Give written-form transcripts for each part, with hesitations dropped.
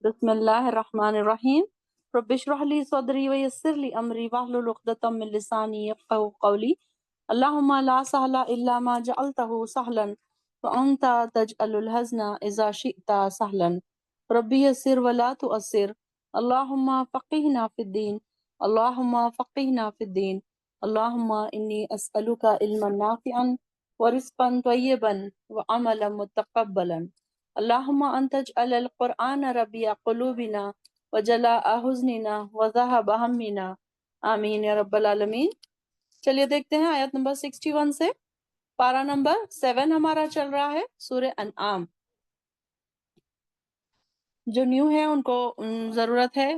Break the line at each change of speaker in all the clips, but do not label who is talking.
بسم اللہ الرحمن الرحیم رب اشرح لی صدری ویسر لی امری واحلل عقدۃ من لسانی یفقهوا قولی اللہم لا سہل الا ما جعلتہ سہلا وانت تجعل الحزن اذا شئت سہلا ربی یسر ولا تؤثر اللہم فقہنا فی الدین اللہم فقہنا فی الدین اللہم انی اسألک علما نافعا ورزقا طیبا وعملا متقبلا اللہم ان تجعل القرآن ربیع قلوبنا وجلاء حزننا وذہب ہمنا آمین یا رب العالمین۔ چلیے دیکھتے ہیں آیت نمبر 61 سے پارہ نمبر 7 ہمارا چل رہا ہے سورہ انعام۔ جو نیو ہے ان کو ضرورت ہے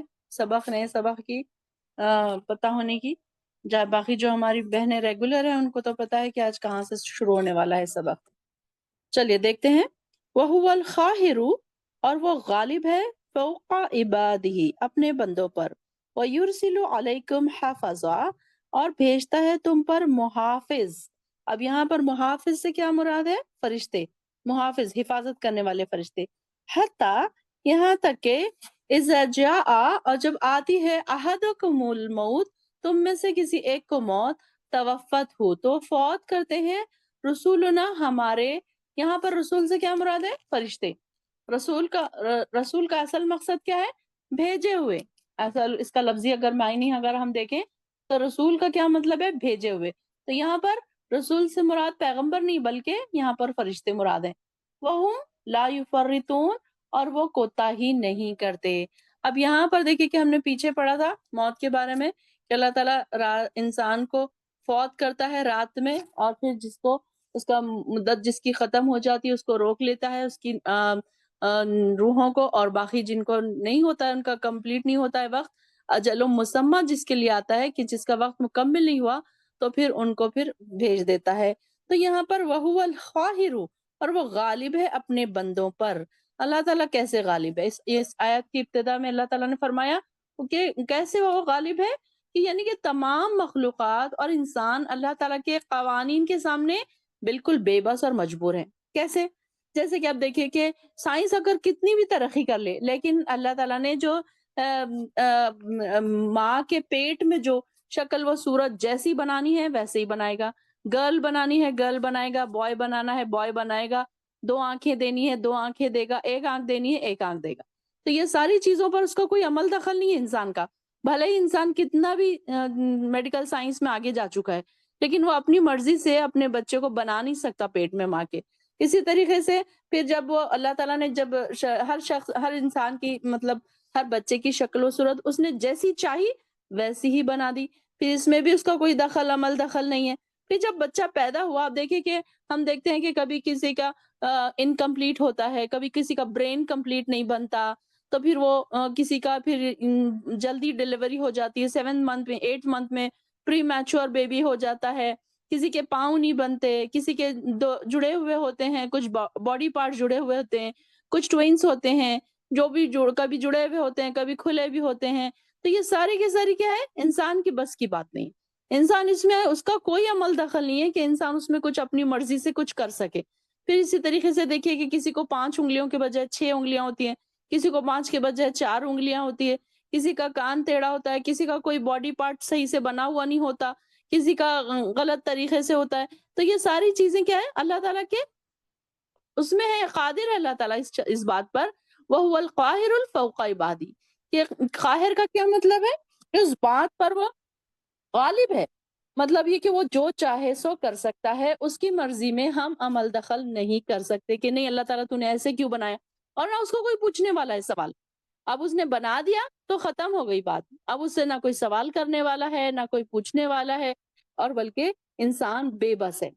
نئے سبق کی پتہ ہونے کی، باقی جو ہماری بہنیں ریگولر ہیں ان کو تو پتہ ہے کہ آج کہاں سے شروع ہونے والا ہے سبق۔ چلیے دیکھتے ہیں۔ وَهُوَ الْخَاهِرُ، اور وہ غالب ہے، فوق عبادہ، اپنے بندوں پر، وَيُرْسِلُ عَلَيْكُمْ حَفَظًا، اور بھیجتا ہے تم پر محافظ۔ اب یہاں پر محافظ سے کیا مراد ہے؟ فرشتے، محافظ حفاظت کرنے والے فرشتے۔ حتیٰ، یہاں تک کہ اذا جاء، اور جب آتی ہے احدکم الموت، تم میں سے کسی ایک کو موت، توفت ہو، تو فوت کرتے ہیں رسولنا ہمارے۔ یہاں پر رسول سے کیا مراد ہے؟ فرشتے۔ رسول کا اصل مقصد کیا ہے؟ بھیجے ہوئے۔ اصل اس کا لفظی اگر معنی اگر ہم دیکھیں تو رسول کا کیا مطلب ہے؟ بھیجے ہوئے۔ تو یہاں پر رسول سے مراد پیغمبر نہیں بلکہ یہاں پر فرشتے مراد ہیں۔ وَهُمْ لَا يُفَرِّطُونَ، اور وہ کوتاہی نہیں کرتے۔ اب یہاں پر دیکھیں کہ ہم نے پیچھے پڑھا تھا موت کے بارے میں کہ اللہ تعالیٰ انسان کو فوت کرتا ہے رات میں، اور پھر جس کو اس کا مدت جس کی ختم ہو جاتی ہے اس کو روک لیتا ہے، اس کی روحوں کو، اور باقی جن کو نہیں ہوتا ہے ان کا کمپلیٹ نہیں ہوتا ہے وقت، اجل مسمى جس کے لیے آتا ہے کہ جس کا وقت مکمل نہیں ہوا تو پھر ان کو پھر بھیج دیتا ہے۔ تو یہاں پر وَهُوَ الْخَاهِرُ، اور وہ غالب ہے اپنے بندوں پر۔ اللہ تعالیٰ کیسے غالب ہے؟ اس آیت کی ابتدا میں اللہ تعالیٰ نے فرمایا کہ کیسے وہ غالب ہے، کہ یعنی کہ تمام مخلوقات اور انسان اللہ تعالیٰ کے قوانین کے سامنے بالکل بے بس اور مجبور ہیں۔ کیسے؟ جیسے کہ آپ دیکھیں کہ سائنس اگر کتنی بھی ترقی کر لے، لیکن اللہ تعالیٰ نے جو ماں کے پیٹ میں جو شکل و صورت جیسی بنانی ہے ویسے ہی بنائے گا۔ گرل بنانی ہے گرل بنائے گا، بوائے بنانا ہے بوائے بنائے گا، 2 آنکھیں دینی ہے 2 آنکھیں دے گا، 1 آنکھ دینی ہے 1 آنکھ دے گا۔ تو یہ ساری چیزوں پر اس کا کوئی عمل دخل نہیں ہے انسان کا، بھلے ہی انسان کتنا بھی میڈیکل سائنس میں آگے جا چکا ہے، لیکن وہ اپنی مرضی سے اپنے بچے کو بنا نہیں سکتا پیٹ میں ماں کے۔ اسی طریقے سے پھر جب وہ اللہ تعالیٰ نے جب ہر انسان کی مطلب ہر بچے کی شکل و صورت اس نے جیسی چاہی ویسی ہی بنا دی، پھر اس میں بھی اس کا کوئی عمل دخل نہیں ہے۔ پھر جب بچہ پیدا ہوا، آپ دیکھیں کہ ہم دیکھتے ہیں کہ کبھی کسی کا انکمپلیٹ ہوتا ہے، کبھی کسی کا برین کمپلیٹ نہیں بنتا، تو پھر وہ کسی کا پھر جلدی ڈیلیوری ہو جاتی ہے، 7 منتھ میں 8 منتھ میں پری میچور بیبی ہو جاتا ہے، کسی کے پاؤں نہیں بنتے، کسی کے جڑے ہوئے ہوتے ہیں، کچھ باڈی پارٹ جڑے ہوئے ہوتے ہیں، کچھ ٹوئنس ہوتے ہیں جو بھی کبھی جڑے ہوئے ہوتے ہیں کبھی کھلے بھی ہوتے ہیں۔ تو یہ ساری کی ساری کیا ہے؟ انسان کی بس کی بات نہیں، انسان اس میں اس کا کوئی عمل دخل نہیں ہے کہ انسان اس میں کچھ اپنی مرضی سے کچھ کر سکے۔ پھر اسی طریقے سے دیکھیے کہ کسی کو 5 انگلیوں کے بجائے 6 انگلیاں ہوتی ہیں، کسی کو 5 کے بجائے 4 انگلیاں ہوتی ہے، کسی کا کان ٹیڑھا ہوتا ہے، کسی کا کوئی باڈی پارٹ صحیح سے بنا ہوا نہیں ہوتا، کسی کا غلط طریقے سے ہوتا ہے۔ تو یہ ساری چیزیں کیا ہے؟ اللہ تعالیٰ کے اس میں ہے، قادر ہے اللہ تعالیٰ اس بات پر۔ وَهُوَ الْقَاهِرُ الْفَوْقَ عِبَادِهِ، کہ قاہر کا کیا مطلب ہے؟ اس بات پر وہ غالب ہے، مطلب یہ کہ وہ جو چاہے سو کر سکتا ہے، اس کی مرضی میں ہم عمل دخل نہیں کر سکتے کہ نہیں اللہ تعالیٰ تو نے ایسے کیوں بنایا، اور نہ اس کو کوئی پوچھنے والا ہے سوال۔ اب اس نے بنا دیا تو ختم ہو گئی بات، اب اس سے نہ کوئی سوال کرنے والا ہے نہ کوئی پوچھنے والا ہے، اور بلکہ انسان بے بس ہے۔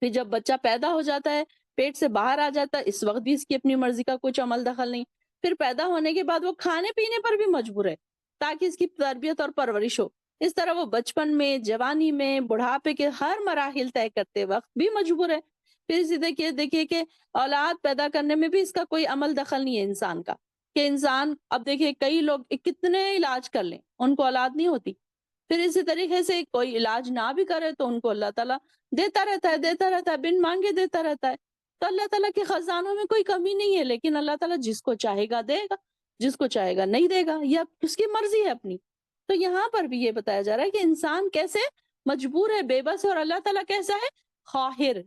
پھر جب بچہ پیدا ہو جاتا ہے، پیٹ سے باہر آ جاتا ہے، اس وقت بھی اس کی اپنی مرضی کا کچھ عمل دخل نہیں۔ پھر پیدا ہونے کے بعد وہ کھانے پینے پر بھی مجبور ہے تاکہ اس کی تربیت اور پرورش ہو۔ اس طرح وہ بچپن میں، جوانی میں، بڑھاپے کے ہر مراحل طے کرتے وقت بھی مجبور ہے۔ پھر اسی دیکھیے کہ اولاد پیدا کرنے میں بھی اس کا کوئی عمل دخل نہیں ہے انسان کا، کہ انسان اب دیکھیے کئی لوگ کتنے علاج کر لیں ان کو اولاد نہیں ہوتی، پھر اسی طریقے سے کوئی علاج نہ بھی کرے تو ان کو اللہ تعالیٰ دیتا رہتا ہے بن مانگے دیتا رہتا ہے۔ تو اللہ تعالیٰ کے خزانوں میں کوئی کمی نہیں ہے، لیکن اللہ تعالیٰ جس کو چاہے گا دے گا۔ جس کو چاہے گا نہیں دے گا، یا اس کی مرضی ہے اپنی۔ تو یہاں پر بھی یہ بتایا جا رہا ہے کہ انسان کیسے مجبور ہے، بے بس ہے، اور اللہ تعالیٰ کیسا ہے؟ قاہر،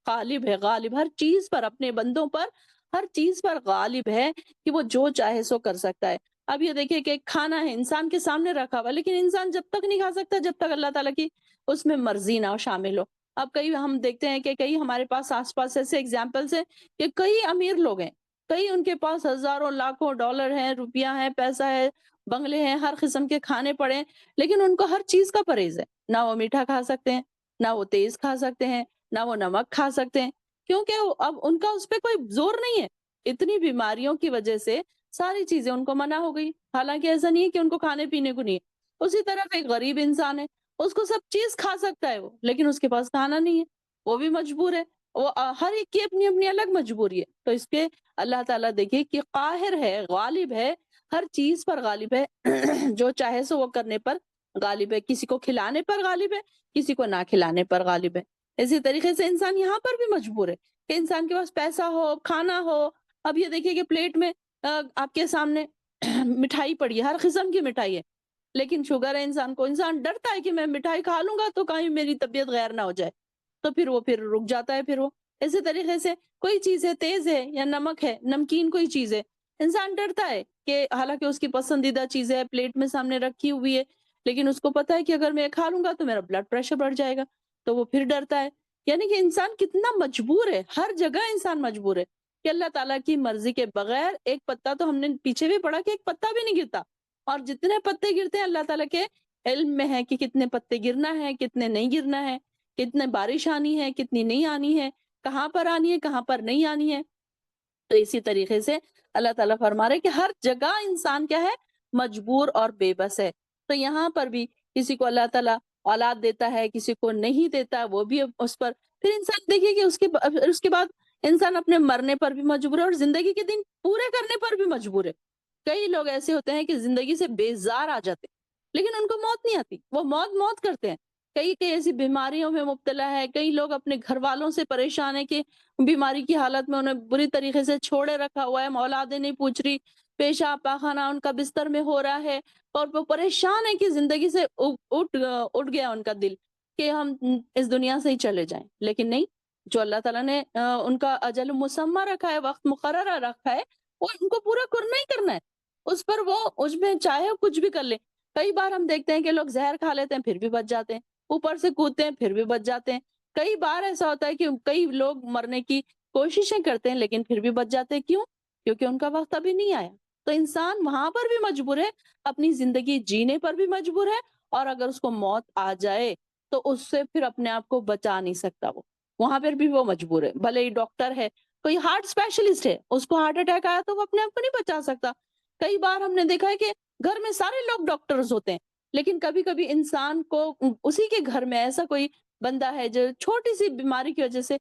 غالب ہے، غالب ہر چیز پر، اپنے بندوں پر ہر چیز پر غالب ہے، کہ وہ جو چاہے سو کر سکتا ہے۔ اب یہ دیکھیے کہ کھانا ہے انسان کے سامنے رکھا ہوا، لیکن انسان جب تک نہیں کھا سکتا جب تک اللہ تعالیٰ کی اس میں مرضی نہ شامل ہو۔ اب کئی ہم دیکھتے ہیں کہ کئی ہمارے پاس آس پاس ایسے ایگزامپلس ہیں کہ کئی امیر لوگ ہیں، کئی ان کے پاس ہزاروں لاکھوں ڈالر ہیں، روپیہ ہیں، پیسہ ہے، بنگلے ہیں، ہر قسم کے کھانے پڑے ہیں، لیکن ان کو ہر چیز کا پرہیز ہے۔ نہ وہ میٹھا کھا سکتے ہیں، نہ وہ تیز کھا سکتے ہیں، نہ وہ نمک کھا سکتے ہیں، کیونکہ اب ان کا اس پہ کوئی زور نہیں ہے۔ اتنی بیماریوں کی وجہ سے ساری چیزیں ان کو منع ہو گئی، حالانکہ ایسا نہیں ہے کہ ان کو کھانے پینے کو نہیں ہے۔ اسی طرح ایک غریب انسان ہے، اس کو سب چیز کھا سکتا ہے وہ، لیکن اس کے پاس کھانا نہیں ہے، وہ بھی مجبور ہے۔ وہ ہر ایک کی اپنی اپنی الگ مجبوری ہے۔ تو اس کے اللہ تعالیٰ دیکھیے کہ قاہر ہے، غالب ہے، ہر چیز پر غالب ہے، جو چاہے سو وہ کرنے پر غالب ہے، کسی کو کھلانے پر غالب ہے، کسی کو نہ کھلانے پر غالب ہے۔ اسی طریقے سے انسان یہاں پر بھی مجبور ہے کہ انسان کے پاس پیسہ ہو، کھانا ہو۔ اب یہ دیکھیے کہ پلیٹ میں آپ کے سامنے مٹھائی پڑی ہے، ہر قسم کی مٹھائی ہے، لیکن شوگر ہے انسان کو، انسان ڈرتا ہے کہ میں مٹھائی کھا لوں گا تو کہیں میری طبیعت غیر نہ ہو جائے، تو پھر رک جاتا ہے۔ پھر وہ اسی طریقے سے کوئی چیز ہے، تیز ہے یا نمک ہے، نمکین کوئی چیز ہے، انسان ڈرتا ہے کہ حالانکہ اس کی پسندیدہ چیز ہے، پلیٹ میں سامنے رکھی ہوئی ہے، لیکن اس کو پتا ہے کہ اگر میں کھا لوں گا تو میرا بلڈ پریشر بڑھ جائے گا، تو وہ پھر ڈرتا ہے۔ یعنی کہ انسان کتنا مجبور ہے، ہر جگہ انسان مجبور ہے کہ اللہ تعالیٰ کی مرضی کے بغیر ایک پتا، تو ہم نے پیچھے بھی پڑھا کہ ایک پتا بھی نہیں گرتا، اور جتنے پتے گرتے ہیں اللہ تعالیٰ کے علم میں ہے کہ کتنے پتے گرنا ہے، کتنے نہیں گرنا ہے، کتنے بارش آنی ہے، کتنی نہیں آنی ہے، کہاں پر آنی ہے، کہاں پر نہیں آنی ہے۔ تو اسی طریقے سے اللہ تعالیٰ فرما رہے کہ ہر جگہ انسان کیا ہے؟ مجبور اور بے بس ہے۔ تو یہاں پر بھی کسی کو اللہ تعالیٰ اولاد دیتا ہے، کسی کو نہیں دیتا، وہ بھی اس پر پھر انسان دیکھیے کہ اس کے بعد انسان اپنے مرنے پر بھی مجبور ہے، اور زندگی کے دن پورے کرنے پر بھی مجبور ہے۔ کئی لوگ ایسے ہوتے ہیں کہ زندگی سے بیزار آ جاتے ہیں، لیکن ان کو موت نہیں آتی، وہ موت موت کرتے ہیں۔ کئی کئی ایسی بیماریوں میں مبتلا ہے، کئی لوگ اپنے گھر والوں سے پریشان ہیں کہ بیماری کی حالت میں انہیں بری طریقے سے چھوڑے رکھا ہوا ہے، اولادیں نہیں پوچھ رہی، پیشاب پاخانہ ان کا بستر میں ہو رہا ہے، اور وہ پریشان ہے کہ زندگی سے اٹھ گیا ان کا دل کہ ہم اس دنیا سے ہی چلے جائیں، لیکن نہیں، جو اللہ تعالیٰ نے ان کا اجل مسمى رکھا ہے، وقت مقررہ رکھا ہے، وہ ان کو پورا کرنا ہی کرنا ہے۔ اس پر وہ اس میں چاہے کچھ بھی کر لے۔ کئی بار ہم دیکھتے ہیں کہ لوگ زہر کھا لیتے ہیں پھر بھی بچ جاتے ہیں، اوپر سے کودتے ہیں پھر بھی بچ جاتے ہیں۔ کئی بار ایسا ہوتا ہے کہ کئی لوگ مرنے کی کوششیں کرتے ہیں لیکن پھر بھی بچ جاتے ہیں، کیوں؟ کیونکہ ان کا وقت ابھی نہیں آیا۔ تو انسان وہاں پر بھی مجبور ہے، اپنی زندگی جینے پر بھی مجبور ہے، اور اگر اس کو موت آ جائے تو اس سے پھر اپنے آپ کو بچا نہیں سکتا، وہ وہاں پر بھی وہ مجبور ہے۔ بھلے ہی ڈاکٹر ہے، کوئی ہارٹ اسپیشلسٹ ہے، اس کو ہارٹ اٹیک آیا تو وہ اپنے آپ کو نہیں بچا سکتا۔ کئی بار ہم نے دیکھا ہے کہ گھر میں سارے لوگ ڈاکٹرز ہوتے ہیں، لیکن کبھی کبھی انسان کو اسی کے گھر میں ایسا کوئی بندہ ہے جو چھوٹی سی بیماری کی وجہ سے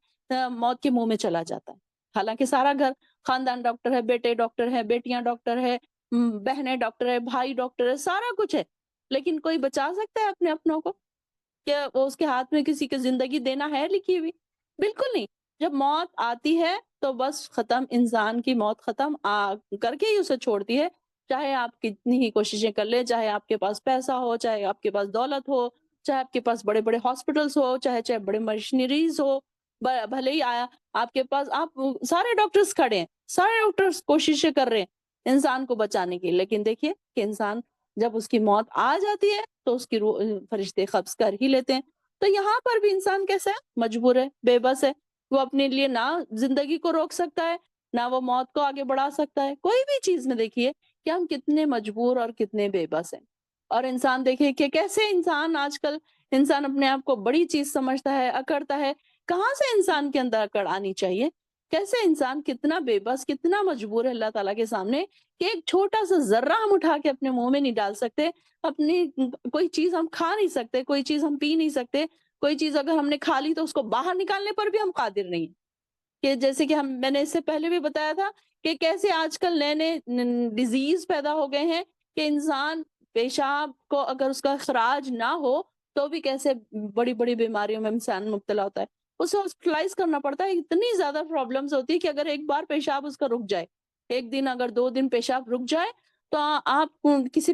موت کے منہ میں چلا جاتا ہے، حالانکہ سارا گھر خاندان ڈاکٹر ہے، بیٹے ڈاکٹر ہے، بیٹیاں ڈاکٹر ہے، بہنیں ڈاکٹر ہے، بھائی ڈاکٹر ہے، سارا کچھ ہے، لیکن کوئی بچا سکتا ہے اپنے اپنوں کو؟ کیا وہ اس کے ہاتھ میں کسی کی زندگی دینا ہے لکھی ہوئی؟ بالکل نہیں۔ جب موت آتی ہے تو بس ختم، انسان کی موت ختم کر کے ہی اسے چھوڑتی ہے، چاہے آپ کتنی ہی کوششیں کر لیں، چاہے آپ کے پاس پیسہ ہو، چاہے آپ کے پاس دولت ہو، چاہے آپ کے پاس بڑے بڑے ہاسپٹلس ہو، چاہے بڑے مشینریز ہو، بھلے ہی آیا آپ کے پاس، آپ سارے ڈاکٹرز کھڑے ہیں، سارے ڈاکٹرز کوششیں کر رہے ہیں انسان کو بچانے کی، لیکن دیکھیے کہ انسان جب اس کی موت آ جاتی ہے تو اس کی روح فرشتے قبض کر ہی لیتے ہیں۔ تو یہاں پر بھی انسان کیسا ہے؟ مجبور ہے، بے بس ہے۔ وہ اپنے لیے نہ زندگی کو روک سکتا ہے، نہ وہ موت کو آگے بڑھا سکتا ہے۔ کوئی بھی چیز میں دیکھیے کہ ہم کتنے مجبور اور کتنے بے بس ہیں۔ اور انسان دیکھیے کہ کیسے انسان آج کل انسان اپنے آپ کو بڑی چیز سمجھتا ہے، اکڑتا ہے۔ کہاں سے انسان کے اندر اکڑ آنی چاہیے؟ کیسے انسان کتنا بے بس، کتنا مجبور ہے اللہ تعالیٰ کے سامنے کہ ایک چھوٹا سا ذرہ ہم اٹھا کے اپنے منہ میں نہیں ڈال سکتے، اپنی کوئی چیز ہم کھا نہیں سکتے، کوئی چیز ہم پی نہیں سکتے، کوئی چیز اگر ہم نے کھا لی تو اس کو باہر نکالنے پر بھی ہم قادر نہیں۔ کہ جیسے کہ میں نے اس سے پہلے بھی بتایا تھا کہ کیسے آج کل نئے نئے ڈیزیز پیدا ہو گئے ہیں کہ انسان پیشاب کو اگر اس کا اخراج نہ ہو تو بھی کیسے بڑی بڑی بیماریوں میں انسان مبتلا ہوتا ہے، اسے ہاسپٹلائز کرنا پڑتا ہے، اتنی زیادہ پرابلمز ہوتی ہے کہ اگر ایک بار پیشاب اس کا رک جائے، ایک دن اگر 2 دن پیشاب رک جائے تو آپ کسی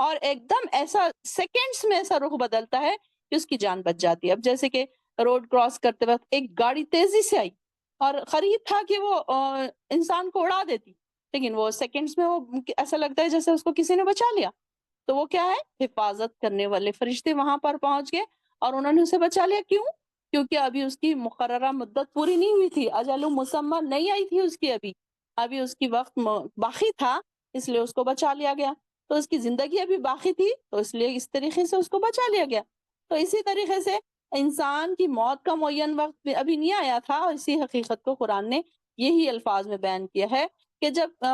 اور ایک دم ایسا سیکنڈز میں ایسا رخ بدلتا ہے کہ اس کی جان بچ جاتی ہے۔ اب جیسے کہ روڈ کراس کرتے وقت ایک گاڑی تیزی سے آئی اور قریب تھا کہ وہ انسان کو اڑا دیتی، لیکن وہ سیکنڈز میں وہ ایسا لگتا ہے جیسے اس کو کسی نے بچا لیا۔ تو وہ کیا ہے؟ حفاظت کرنے والے فرشتے وہاں پر پہنچ گئے اور انہوں نے اسے بچا لیا۔ کیوں؟ کیونکہ ابھی اس کی مقررہ مدت پوری نہیں ہوئی تھی، اجل مسمى نہیں آئی تھی اس کی، ابھی اس کی وقت باقی تھا، اس لیے اس کو بچا لیا گیا۔ تو اس کی زندگی ابھی باقی تھی تو اس لیے اس طریقے سے اس کو بچا لیا گیا۔ تو اسی طریقے سے انسان کی موت کا معین وقت ابھی نہیں آیا تھا، اور اسی حقیقت کو قرآن نے یہی الفاظ میں بیان کیا ہے کہ جب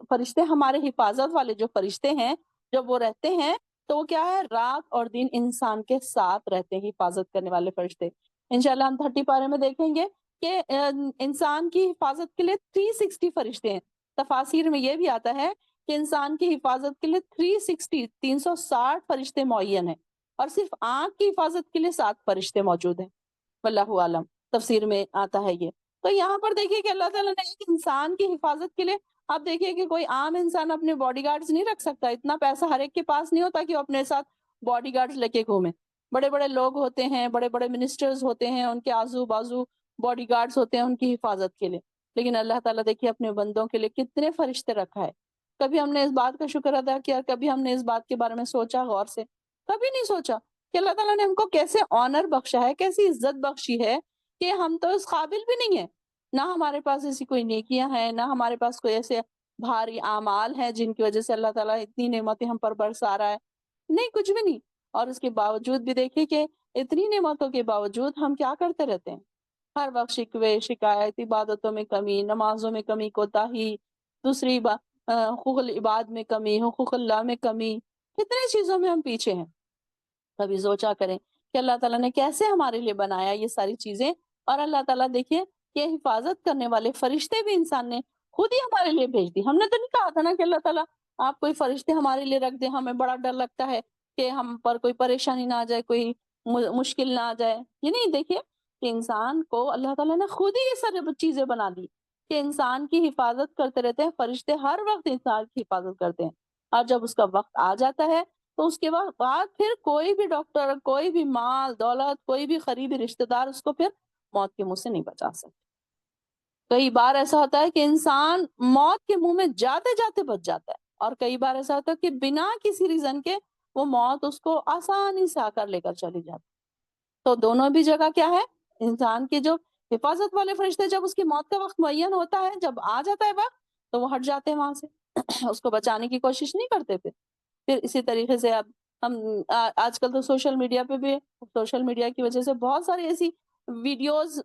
فرشتے ہمارے حفاظت والے جو فرشتے ہیں جب وہ رہتے ہیں تو وہ کیا ہے؟ رات اور دن انسان کے ساتھ رہتے ہیں حفاظت کرنے والے فرشتے۔ انشاءاللہ ہم 30 پارے میں دیکھیں گے کہ انسان کی حفاظت کے لیے 360 فرشتے ہیں۔ تفاسیر میں یہ بھی آتا ہے کہ انسان کی حفاظت کے لیے 360 فرشتے معین ہیں، اور صرف آنکھ کی حفاظت کے لیے 7 فرشتے موجود ہیں۔ واللہ عالم، تفسیر میں آتا ہے یہ۔ تو یہاں پر دیکھیے کہ اللہ تعالیٰ نے ایک انسان کی حفاظت کے لیے، آپ دیکھیے کہ کوئی عام انسان اپنے باڈی گارڈز نہیں رکھ سکتا، اتنا پیسہ ہر ایک کے پاس نہیں ہوتا کہ وہ اپنے ساتھ باڈی گارڈز لے کے گھومے۔ بڑے بڑے لوگ ہوتے ہیں، بڑے بڑے منسٹرز ہوتے ہیں، ان کے آزو بازو باڈی گارڈز ہوتے ہیں ان کی حفاظت کے لیے، لیکن اللہ تعالیٰ دیکھیے اپنے بندوں کے لیے کتنے فرشتے رکھا ہے۔ کبھی ہم نے اس بات کا شکر ادا کیا؟ کبھی ہم نے اس بات کے بارے میں سوچا غور سے؟ کبھی نہیں سوچا کہ اللہ تعالیٰ نے ہم کو کیسے آنر بخشا ہے، کیسی عزت بخشی ہے کہ ہم تو اس قابل بھی نہیں ہیں، نہ ہمارے پاس ایسی کوئی نیکیاں ہیں، نہ ہمارے پاس کوئی ایسے بھاری اعمال ہیں جن کی وجہ سے اللہ تعالیٰ اتنی نعمتیں ہم پر برسا رہا ہے، نہیں، کچھ بھی نہیں۔ اور اس کے باوجود بھی دیکھیے کہ اتنی نعمتوں کے باوجود ہم کیا کرتے رہتے ہیں؟ ہر وقت شکوے شکایت، عبادتوں میں کمی، نمازوں میں کمی کوتاہی، دوسری حقوق العباد میں کمی، حقوق اللہ میں کمی، کتنے چیزوں میں ہم پیچھے ہیں۔ کبھی سوچا کریں کہ اللہ تعالیٰ نے کیسے ہمارے لیے بنایا یہ ساری چیزیں، اور اللہ تعالیٰ دیکھیے کہ حفاظت کرنے والے فرشتے بھی انسان نے خود ہی ہمارے لیے بھیج دی۔ ہم نے تو نہیں کہا تھا نا کہ اللہ تعالیٰ آپ کوئی فرشتے ہمارے لیے رکھ دیں، ہمیں بڑا ڈر لگتا ہے کہ ہم پر کوئی پریشانی نہ آ جائے، کوئی مشکل نہ آ جائے۔ یہ نہیں، دیکھیے کہ انسان کو اللہ تعالیٰ نے خود ہی یہ ساری چیزیں بنا دی کہ انسان کی حفاظت کرتے رہتے ہیں فرشتے، ہر وقت انسان کی حفاظت کرتے ہیں، اور جب اس کا وقت آ جاتا ہے تو اس کے بعد پھر کوئی بھی ڈاکٹر، کوئی بھی مال دولت، کوئی بھی قریبی رشتہ دار اس کو پھر موت کے منہ سے نہیں بچا سکتے۔ کئی بار ایسا ہوتا ہے کہ انسان موت کے منہ میں جاتے جاتے بچ جاتا ہے، اور کئی بار ایسا ہوتا ہے کہ بنا کسی ریزن کے وہ موت اس کو آسانی سے آ کر لے کر چلی جاتی۔ تو دونوں بھی جگہ کیا ہے؟ انسان کے جو حفاظت والے فرشتے جب اس کی موت کا وقت معین ہوتا ہے، جب آ جاتا ہے وقت، تو وہ ہٹ جاتے ہیں وہاں سے اس کو بچانے کی کوشش نہیں کرتے پھر اسی طریقے سے اب ہم آج کل تو سوشل میڈیا پہ بھی، سوشل میڈیا کی وجہ سے بہت ساری ایسی ویڈیوز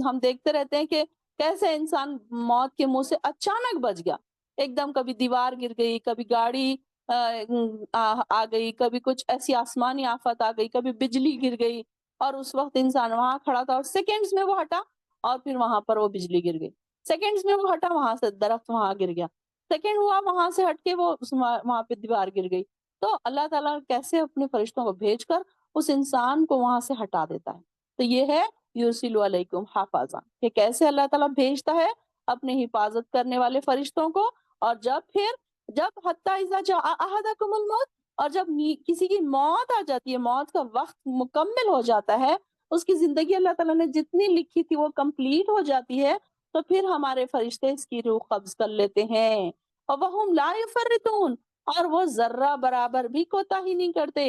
ہم دیکھتے رہتے ہیں کہ کیسے انسان موت کے منہ سے اچانک بچ گیا، ایک دم کبھی دیوار گر گئی، کبھی گاڑی آ گئی، کبھی کچھ ایسی آسمانی آفت آ گئی، کبھی بجلی گر گئی، اور اس وقت انسان وہاں کھڑا تھا اور سیکنڈز میں وہ ہٹا، اور پھر وہاں پر وہ بجلی گر گئی، سیکنڈز میں وہ ہٹا، وہاں سے درخت وہاں گر گیا، سیکنڈ ہوا وہاں سے ہٹ کے وہ وہاں پہ دیوار گر گئی۔ تو اللہ تعالیٰ کیسے اپنے فرشتوں کو بھیج کر اس انسان کو وہاں سے ہٹا دیتا ہے۔ تو یہ ہے یرسل علیکم حافظا، کہ کیسے اللہ تعالیٰ بھیجتا ہے اپنے حفاظت کرنے والے فرشتوں کو، اور جب حتی اذا جاء احدکم الموت، اور جب کسی کی موت آ جاتی ہے، موت کا وقت مکمل ہو جاتا ہے، اس کی زندگی اللہ تعالیٰ نے جتنی لکھی تھی وہ کمپلیٹ ہو جاتی ہے، تو پھر ہمارے فرشتے اس کی روح قبض کر لیتے ہیں، اور وَهُمْ لَا يُفَرِّطُونَ، اور وہ ذرہ برابر بھی کوتاہی نہیں کرتے۔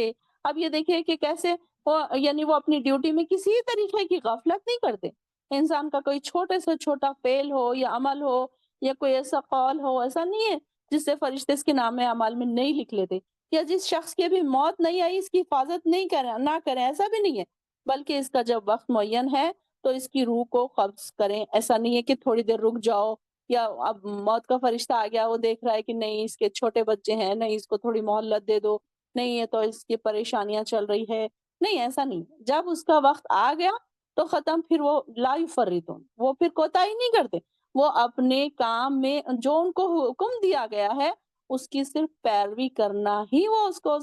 اب یہ دیکھیں کہ کیسے وہ اپنی ڈیوٹی میں کسی طریقے کی غفلت نہیں کرتے۔ انسان کا کوئی چھوٹے سے چھوٹا فعل ہو یا عمل ہو یا کوئی ایسا قول ہو، ایسا نہیں ہے جس سے فرشتے اس کے نام اعمال میں نہیں لکھ لیتے، یا جس شخص کی بھی موت نہیں آئی اس کی حفاظت نہیں کریں، نہ کریں، ایسا بھی نہیں ہے، بلکہ اس کا جب وقت معین ہے تو اس کی روح کو قبض کریں۔ ایسا نہیں ہے کہ تھوڑی دیر رک جاؤ، یا اب موت کا فرشتہ آ گیا، وہ دیکھ رہا ہے کہ نہیں اس کے چھوٹے بچے ہیں، نہیں اس کو تھوڑی مہلت دے دو، نہیں ہے تو اس کی پریشانیاں چل رہی ہے، نہیں، ایسا نہیں۔ جب اس کا وقت آ گیا تو ختم، پھر وہ لا یفرطون، وہ پھر کوتاہی نہیں کرتے، وہ اپنے کام میں جو ان کو حکم دیا گیا ہے اس کی صرف پیروی کرنا ہی وہ اس کو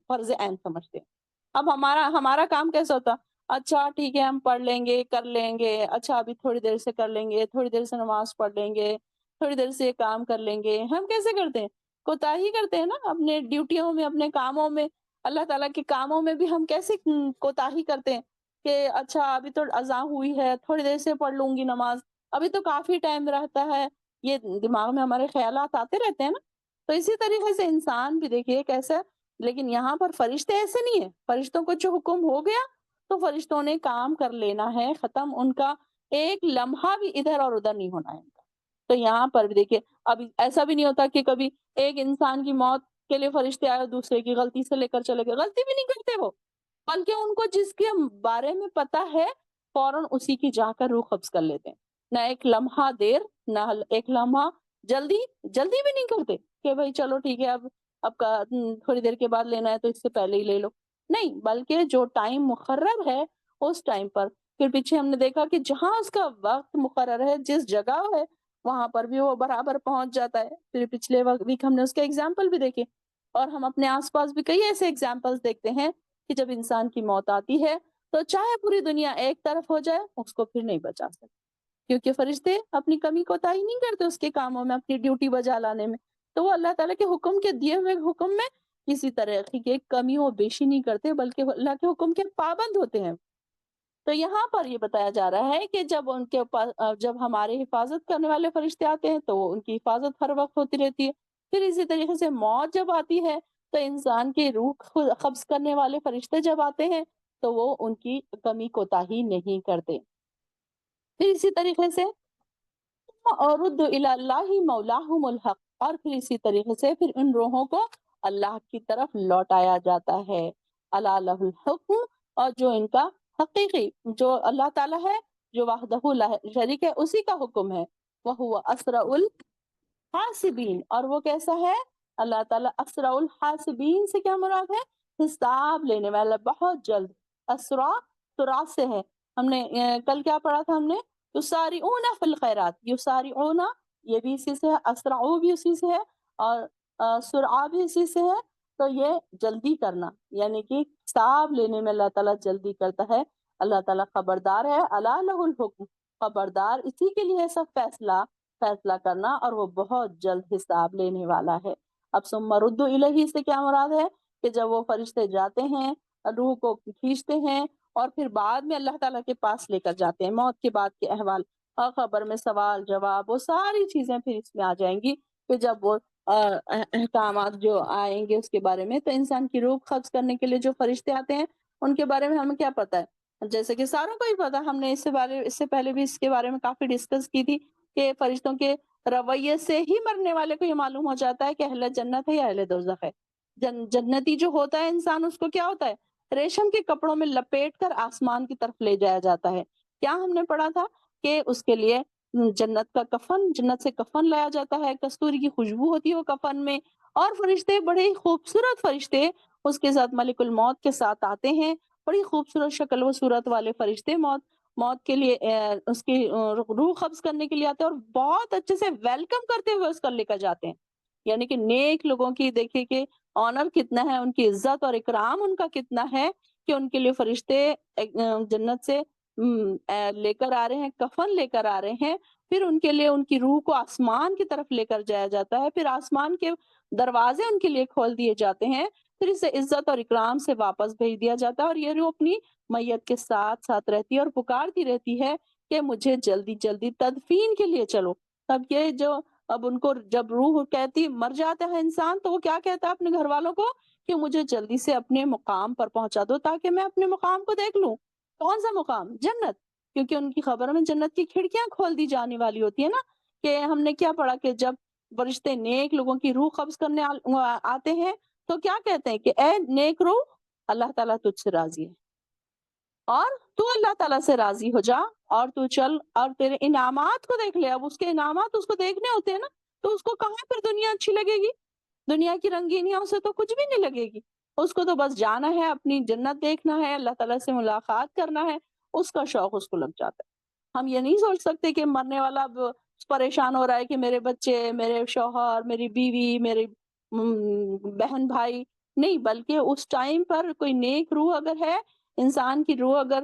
فرض عین سمجھتے ہیں۔ اب ہمارا کام کیسا ہوتا؟ اچھا ٹھیک ہے، ہم پڑھ لیں گے، کر لیں گے، اچھا ابھی تھوڑی دیر سے کر لیں گے، تھوڑی دیر سے نماز پڑھ لیں گے، تھوڑی دیر سے یہ کام کر لیں گے۔ ہم کیسے کرتے ہیں؟ کوتاہی کرتے ہیں نا اپنے ڈیوٹیوں میں، اپنے کاموں میں، اللہ تعالیٰ کے کاموں میں بھی ہم کیسے کوتاہی کرتے ہیں کہ اچھا ابھی تو اذان ہوئی ہے، تھوڑی دیر سے پڑھ لوں گی نماز، ابھی تو کافی ٹائم رہتا ہے، یہ دماغ میں ہمارے خیالات آتے رہتے ہیں نا۔ تو اسی طریقے سے انسان بھی دیکھیے کیسا، لیکن یہاں پر فرشتے ایسے نہیں ہیں، فرشتوں کو جو حکم ہو گیا تو فرشتوں نے کام کر لینا ہے، ختم، ان کا ایک لمحہ بھی ادھر اور ادھر نہیں ہونا ہے ان کا۔ تو یہاں پر بھی دیکھیے اب ایسا بھی نہیں ہوتا کہ کبھی ایک انسان کی موت کے لیے فرشتے آئے اور دوسرے کی غلطی سے لے کر چلے گئے، غلطی بھی نہیں کرتے وہ، بلکہ ان کو جس کے بارے میں پتا ہے فوراً اسی کی جا کر روح قبض کر لیتے ہیں، نہ ایک لمحہ دیر، نہ ایک لمحہ جلدی، جلدی بھی نہیں کرتے کہ بھائی چلو ٹھیک ہے اب تھوڑی دیر کے بعد لینا ہے تو اس سے پہلے ہی لے لو، نہیں، بلکہ جو ٹائم مقرر ہے اس ٹائم پر، پھر پیچھے ہم نے دیکھا کہ جہاں اس کا وقت مقرر ہے، جس جگہ ہے وہاں پر بھی وہ برابر پہنچ جاتا ہے۔ پھر پچھلے ویک ہم نے اس کے ایگزامپل بھی دیکھے، اور ہم اپنے آس پاس بھی کئی ایسے ایگزامپلس دیکھتے ہیں کہ جب انسان کی موت آتی ہے تو چاہے پوری دنیا ایک طرف ہو جائے اس کو پھر نہیں بچا سکتے، کیونکہ فرشتے اپنی کمی کوتاہی نہیں کرتے اس کے کاموں میں، اپنی ڈیوٹی بجا لانے میں، تو وہ اللہ تعالیٰ کے حکم کے دیے ہوئے حکم میں کسی طرح کی کمی و بیشی نہیں کرتے، بلکہ اللہ کے حکم کے پابند ہوتے ہیں۔ تو یہاں پر یہ بتایا جا رہا ہے کہ جب ان کے پاس جب ہمارے حفاظت کرنے والے فرشتے آتے ہیں تو ان کی حفاظت ہر وقت ہوتی رہتی ہے۔ پھر اسی طریقے سے موت جب آتی ہے تو انسان کی روح قبض کرنے والے فرشتے جب آتے ہیں تو وہ ان کی کمی کوتاہی نہیں کرتے۔ پھر اسی طریقے سے اور رد الی اللہ مولاہم الحق، اور پھر اسی طریقے سے پھر ان روحوں کو اللہ کی طرف لوٹایا جاتا ہے۔ اللہ لہ الحکم، اور جو ان کا حقیقی جو اللہ تعالیٰ ہے، جو وحدہ لا شریک ہے، اسی کا حکم ہے۔ وہو اسرع الحاسبین، اور وہ کیسا ہے؟ اللہ تعالیٰ اسرع الحاسبین سے کیا مراد ہے؟ حساب لینے والا، بہت جلد۔ اسرع سرعت سے ہے، ہم نے کل کیا پڑھا تھا ہم نے؟ یسارعون فی الخیرات، یسارعون یہ بھی اسی سے ہے، اسرعو بھی اسی سے ہے، اور سرعہ بھی اسی سے ہے، تو یہ جلدی کرنا، یعنی کہ حساب لینے میں اللہ تعالیٰ جلدی کرتا ہے۔ اللہ تعالیٰ خبردار ہے، الا لہ الحکم، خبردار اسی کے لیے سب فیصلہ کرنا، اور وہ بہت جلد حساب لینے والا ہے۔ اب ثم ردوا الیہ سے کیا مراد ہے؟ کہ جب وہ فرشتے جاتے ہیں، روح کو کھینچتے ہیں، اور پھر بعد میں اللہ تعالیٰ کے پاس لے کر جاتے ہیں، موت کے بعد کے احوال اور خبر میں سوال جواب، وہ ساری چیزیں پھر اس میں آ جائیں گی کہ جب وہ احکامات جو آئیں گے اس کے بارے میں، تو انسان کی روح قبض کرنے کے لیے جو فرشتے آتے ہیں ان کے بارے میں ہمیں کیا پتا ہے؟ جیسے کہ ساروں کو ہی پتا، ہم نے اس سے پہلے بھی اس کے بارے میں کافی ڈسکس کی تھی کہ فرشتوں کے رویے سے ہی مرنے والے کو یہ معلوم ہو جاتا ہے کہ اہل جنت ہے یا اہل دوزخ ہے۔ جنتی جو ہوتا ہے انسان، اس کو کیا ہوتا ہے؟ ریشم کے کپڑوں میں لپیٹ کر آسمان کی طرف لے جایا جاتا ہے۔ کیا ہم نے پڑھا تھا کہ اس کے لیے جنت کا کفن، جنت سے کفن لایا جاتا ہے، کستوری کی خوشبو ہوتی ہے وہ کفن میں، اور فرشتے بڑے ہی خوبصورت فرشتے اس کے ساتھ ملک الموت کے ساتھ آتے ہیں، بڑی خوبصورت شکل و صورت والے فرشتے موت کے لیے اس کی روح قبض کرنے کے لیے آتے ہیں، اور بہت اچھے سے ویلکم کرتے ہوئے اس کو لے کر جاتے ہیں۔ یعنی کہ نیک لوگوں کی دیکھیے کہ آنر کتنا ہے، ان کی عزت اور اکرام ان کا کتنا ہے کہ ان کے لیے فرشتے جنت سے لے کر آ رہے ہیں، کفن لے کر آ رہے ہیں، پھر ان کے لیے ان کی روح کو آسمان کی طرف لے کر جایا جاتا ہے، پھر آسمان کے دروازے ان کے لیے کھول دیے جاتے ہیں، پھر اسے عزت اور اکرام سے واپس بھیج دیا جاتا ہے، اور یہ روح اپنی میت کے ساتھ ساتھ رہتی ہے اور پکارتی رہتی ہے کہ مجھے جلدی جلدی تدفین کے لیے چلو۔ تب یہ جو اب ان کو جب روح کہتی مر جاتا ہے انسان، تو وہ کیا کہتا ہے اپنے گھر والوں کو کہ مجھے جلدی سے اپنے مقام پر پہنچا دو تاکہ میں اپنے مقام کو دیکھ لوں۔ کون سا مقام؟ جنت، کیونکہ ان کی خبر میں جنت کی کھڑکیاں کھول دی جانے والی ہوتی ہے نا، کہ ہم نے کیا پڑھا کہ جب فرشتے نیک لوگوں کی روح قبض کرنے آتے ہیں تو کیا کہتے ہیں کہ اے نیک روح، اللہ تعالیٰ تجھ سے راضی ہے، اور تو اللہ تعالیٰ سے راضی ہو جا، اور تو چل اور تیرے انعامات کو دیکھ لے۔ اب اس کے انعامات اس کو دیکھنے ہوتے ہیں نا، تو اس کو کہاں پھر دنیا اچھی لگے گی؟ دنیا کی رنگینیوں سے تو کچھ بھی نہیں لگے گی، اس کو تو بس جانا ہے، اپنی جنت دیکھنا ہے، اللہ تعالیٰ سے ملاقات کرنا ہے، اس کا شوق اس کو لگ جاتا ہے۔ ہم یہ نہیں سوچ سکتے کہ مرنے والا اب پریشان ہو رہا ہے کہ میرے بچے، میرے شوہر، میری بیوی، میری بہن بھائی، نہیں، بلکہ اس ٹائم پر کوئی نیک روح اگر ہے، انسان کی روح اگر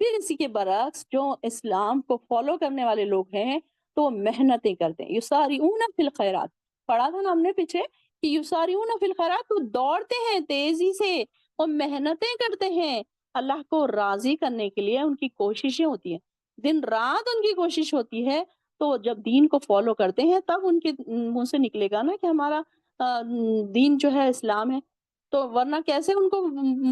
پھر اسی کے برعکس جو اسلام کو فالو کرنے والے لوگ ہیں تو وہ محنتیں کرتے ہیں، یسارعون فی الخیرات، پڑھا تھا نا ہم نے پیچھے کہ یسارعون فی الخیرات، وہ دوڑتے ہیں تیزی سے، وہ محنتیں کرتے ہیں، اللہ کو راضی کرنے کے لیے ان کی کوششیں ہوتی ہیں، دن رات ان کی کوشش ہوتی ہے۔ تو جب دین کو فالو کرتے ہیں تب ان کے منہ سے نکلے گا نا کہ ہمارا دین جو ہے اسلام ہے، تو ورنہ کیسے ان کو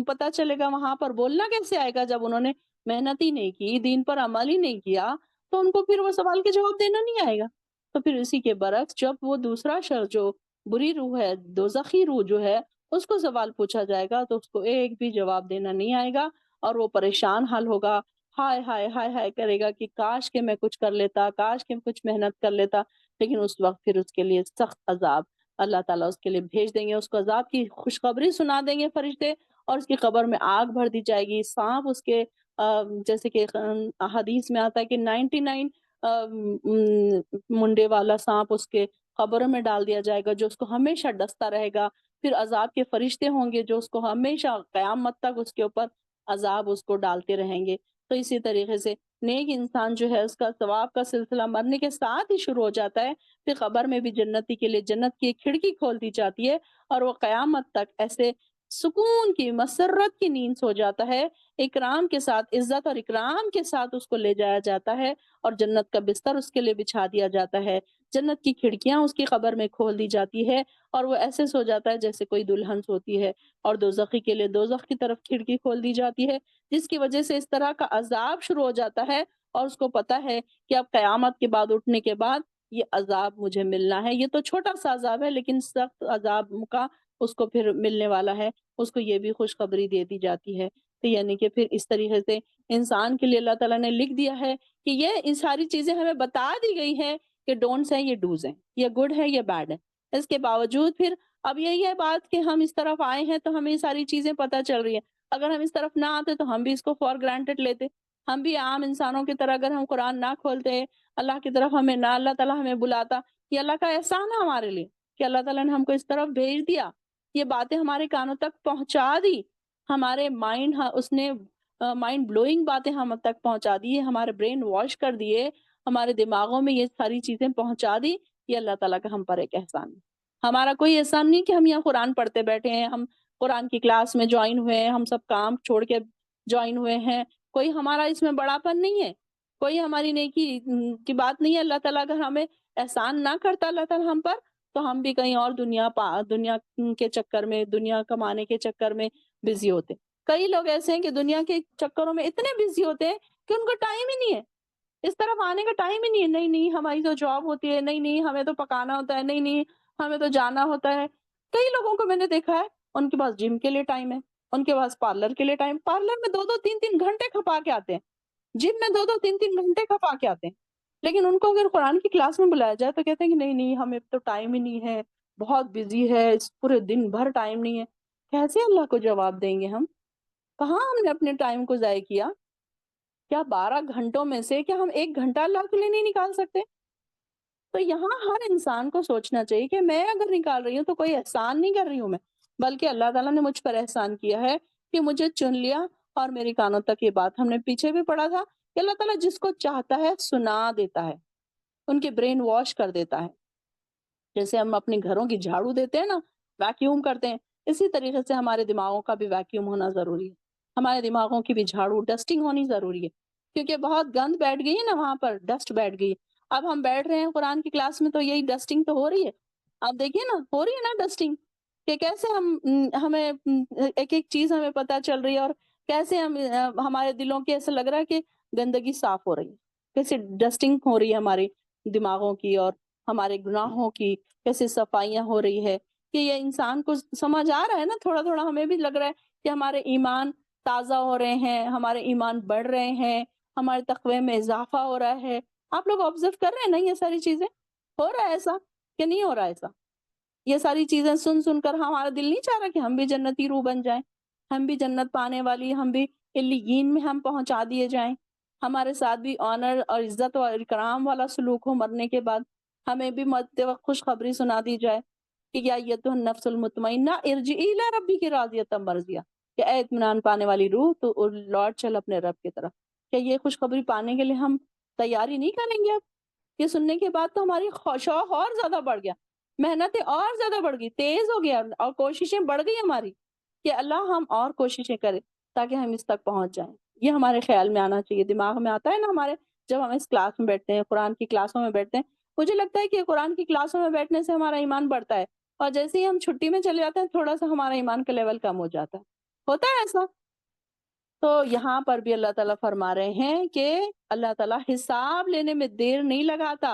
پتا چلے گا، وہاں پر بولنا کیسے آئے گا جب انہوں نے محنت ہی نہیں کی، دین پر عمل ہی نہیں کیا، تو ان کو پھر وہ سوال کے جواب دینا نہیں آئے گا۔ تو پھر اسی کے برعکس جب وہ دوسرا شخص جو بری روح ہے، دوزخی روح جو ہے، اس کو سوال پوچھا جائے گا تو اس کو ایک بھی جواب دینا نہیں آئے گا، اور وہ پریشان حال ہوگا، ہائے ہائے ہائے ہائے کرے گا کہ کاش کہ میں کچھ کر لیتا، کاش کہ کچھ محنت کر لیتا، لیکن اس وقت پھر اس کے لیے سخت عذاب اللہ تعالیٰ اس کے لیے بھیج دیں گے، اس کو عذاب کی خوشخبری سنا دیں گے فرشتے، اور اس کی قبر میں آگ بھر دی جائے گی، سانپ اس کے جیسے کہ حدیث میں آتا ہے کہ 99 منڈے والا سانپ اس کے قبر میں ڈال دیا جائے گا، جو اس کو ہمیشہ ڈستا رہے گا، پھر عذاب کے فرشتے ہوں گے جو اس کو ہمیشہ قیامت تک اس کے اوپر عذاب اس کو ڈالتے رہیں گے۔ تو اسی طریقے سے نیک انسان جو ہے اس کا ثواب کا سلسلہ مرنے کے ساتھ ہی شروع ہو جاتا ہے، پھر قبر میں بھی جنتی کے لیے جنت کی ایک کھڑکی کھول دی جاتی ہے، اور وہ قیامت تک ایسے سکون کی مسرت کی نیند سو جاتا ہے، اکرام کے ساتھ، عزت اور اکرام کے ساتھ اس کو لے جایا جاتا ہے، اور جنت کا بستر اس کے لیے بچھا دیا جاتا ہے، جنت کی کھڑکیاں اس کی قبر میں کھول دی جاتی ہے، اور وہ ایسے سو جاتا ہے جیسے کوئی دلہن سوتی ہے، اور دوزخی کے لیے دوزخ کی طرف کھڑکی کھول دی جاتی ہے، جس کی وجہ سے اس طرح کا عذاب شروع ہو جاتا ہے، اور اس کو پتا ہے کہ اب قیامت کے بعد اٹھنے کے بعد یہ عذاب مجھے ملنا ہے، یہ تو چھوٹا سا عذاب ہے لیکن سخت عذاب کا اس کو پھر ملنے والا ہے، اس کو یہ بھی خوشخبری دے دی جاتی ہے۔ تو یعنی کہ پھر اس طریقے سے انسان کے لیے اللہ تعالیٰ نے لکھ دیا ہے کہ یہ ساری چیزیں ہمیں بتا دی گئی ہیں کہ ڈونٹس ہیں، یہ ڈوز ہیں، یہ گڈ ہے، یہ بیڈ ہے۔ اس کے باوجود پھر اب یہی ہے بات کہ ہم اس طرف آئے ہیں تو ہمیں یہ ساری چیزیں پتہ چل رہی ہیں، اگر ہم اس طرف نہ آتے تو ہم بھی اس کو فار گرانٹیڈ لیتے، ہم بھی عام انسانوں کی طرح اگر ہم قرآن نہ کھولتے، اللہ کی طرف ہمیں نہ اللہ تعالیٰ ہمیں بلاتا، یہ اللہ کا احسان ہے ہمارے لیے کہ اللہ تعالیٰ نے ہم کو اس طرف بھیج دیا، یہ باتیں ہمارے کانوں تک پہنچا دی، ہمارے مائنڈ اس نے مائنڈ بلوئنگ باتیں ہم تک پہنچا دی ہے، ہمارے برین واش کر دیے، ہمارے دماغوں میں یہ ساری چیزیں پہنچا دی، یہ اللہ تعالیٰ کا ہم پر ایک احسان ہے۔ ہمارا کوئی احسان نہیں کہ ہم یہاں قرآن پڑھتے بیٹھے ہیں، ہم قرآن کی کلاس میں جوائن ہوئے ہیں، ہم سب کام چھوڑ کے جوائن ہوئے ہیں، کوئی ہمارا اس میں بڑاپن نہیں ہے، کوئی ہماری نیکی کی بات نہیں ہے۔ اللہ تعالیٰ اگر ہمیں احسان نہ کرتا اللہ تعالیٰ ہم پر، تو ہم بھی کہیں اور دنیا کے چکر میں، دنیا کمانے کے چکر میں بزی ہوتے۔ کئی لوگ ایسے ہیں کہ دنیا کے چکروں میں اتنے بزی ہوتے ہیں کہ ان کو ٹائم ہی نہیں ہے، اس طرف آنے کا ٹائم ہی نہیں ہے، نہیں نہیں ہماری تو جاب ہوتی ہے، نہیں نہیں ہمیں تو پکانا ہوتا ہے، نہیں نہیں ہمیں تو جانا ہوتا ہے۔ کئی لوگوں کو میں نے دیکھا ہے ان کے پاس جم کے لیے ٹائم ہے، ان کے پاس پارلر کے لیے ٹائم، پارلر میں 2-2 3-3 گھنٹے کھپا کے آتے ہیں، جم میں 2-2 3-3 گھنٹے کھپا کے آتے ہیں، لیکن ان کو اگر قرآن کی کلاس میں بلایا جائے تو کہتے ہیں کہ نہیں نہیں ہمیں تو ٹائم ہی نہیں ہے، بہت بزی ہے، اس پورے دن بھر ٹائم نہیں ہے۔ کیسے اللہ کو جواب دیں گے ہم؟ کہاں ہم نے اپنے ٹائم کو ضائع کیا؟ کیا 12 گھنٹوں میں سے کیا ہم 1 گھنٹہ اللہ کے لیے نہیں نکال سکتے؟ تو یہاں ہر انسان کو سوچنا چاہیے کہ میں اگر نکال رہی ہوں تو کوئی احسان نہیں کر رہی ہوں میں، بلکہ اللہ تعالیٰ نے مجھ پر احسان کیا ہے کہ مجھے چن لیا، اور میری کانوں تک یہ بات ہم نے پیچھے بھی پڑھا تھا کہ اللہ تعالیٰ جس کو چاہتا ہے سنا دیتا ہے، ان کے برین واش کر دیتا ہے، جیسے ہم اپنے گھروں کی جھاڑو دیتے ہیں نا، ویکیوم کرتے ہیں، اسی طریقے سے ہمارے دماغوں کا بھی ویکیوم ہونا ضروری ہے، ہمارے دماغوں کی بھی جھاڑو ڈسٹنگ ہونی ضروری ہے، کیونکہ بہت گند بیٹھ گئی ہے نا، وہاں پر ڈسٹ بیٹھ گئی ہے۔ اب ہم بیٹھ رہے ہیں قرآن کی کلاس میں تو یہی ڈسٹنگ تو ہو رہی ہے، آپ دیکھیے نا ہو رہی ہے نا ڈسٹنگ، کہ کیسے ہمیں ایک ایک چیز ہمیں پتہ چل رہی ہے، اور کیسے ہمارے دلوں کے ایسا لگ رہا ہے کہ گندگی صاف ہو رہی ہے، کیسے ڈسٹنگ ہو رہی ہے ہمارے دماغوں کی اور ہمارے گناہوں کی، کیسے صفائیاں ہو رہی ہے، کہ یہ انسان کو سمجھ آ رہا ہے نا، تھوڑا تھوڑا ہمیں بھی لگ رہا ہے کہ ہمارے ایمان تازہ ہو رہے ہیں، ہمارے ایمان بڑھ رہے ہیں، ہمارے تقوی میں اضافہ ہو رہا ہے۔ آپ لوگ آبزرو کر رہے ہیں نا یہ ساری چیزیں؟ ہو رہا ہے ایسا کہ نہیں ہو رہا ایسا؟ یہ ساری چیزیں سن سن کر ہمارا دل نہیں چاہ رہا کہ ہم بھی جنتی روح بن جائیں، ہم بھی جنت پانے والی، ہم بھی علیین میں ہم پہنچا دیے جائیں، ہمارے ساتھ بھی آنر اور عزت اور اکرام والا سلوک ہو مرنے کے بعد، ہمیں بھی مرتے وقت خوشخبری سنا دی جائے کہ یا ایتھا النفس المطمئنہ ارجعی الی ربک راضیۃ مرضیہ، کہ اے اطمینان پانے والی روح تو لوٹ چل اپنے رب کی طرف۔ کہ یہ خوشخبری پانے کے لیے ہم تیاری نہیں کریں گے اب؟ یہ سننے کے بعد تو ہماری شوق اور زیادہ بڑھ گیا، محنتیں اور زیادہ بڑھ گئی، تیز ہو گیا اور کوششیں بڑھ گئی ہماری کہ اللہ ہم اور کوششیں کریں تاکہ ہم اس تک پہنچ جائیں۔ یہ ہمارے خیال میں آنا چاہیے، دماغ میں آتا ہے نا ہمارے، جب ہم اس کلاس میں بیٹھتے ہیں، قرآن کی کلاسوں میں بیٹھتے ہیں، مجھے لگتا ہے کہ قرآن کی کلاسوں میں بیٹھنے سے ہمارا ایمان بڑھتا ہے، اور جیسے ہی ہم چھٹی میں چلے جاتے ہیں تھوڑا سا ہمارا ایمان کا لیول کم ہو جاتا ہے، ہوتا ہے ایسا؟ تو یہاں پر بھی اللہ تعالیٰ فرما رہے ہیں کہ اللہ تعالیٰ حساب لینے میں دیر نہیں لگاتا،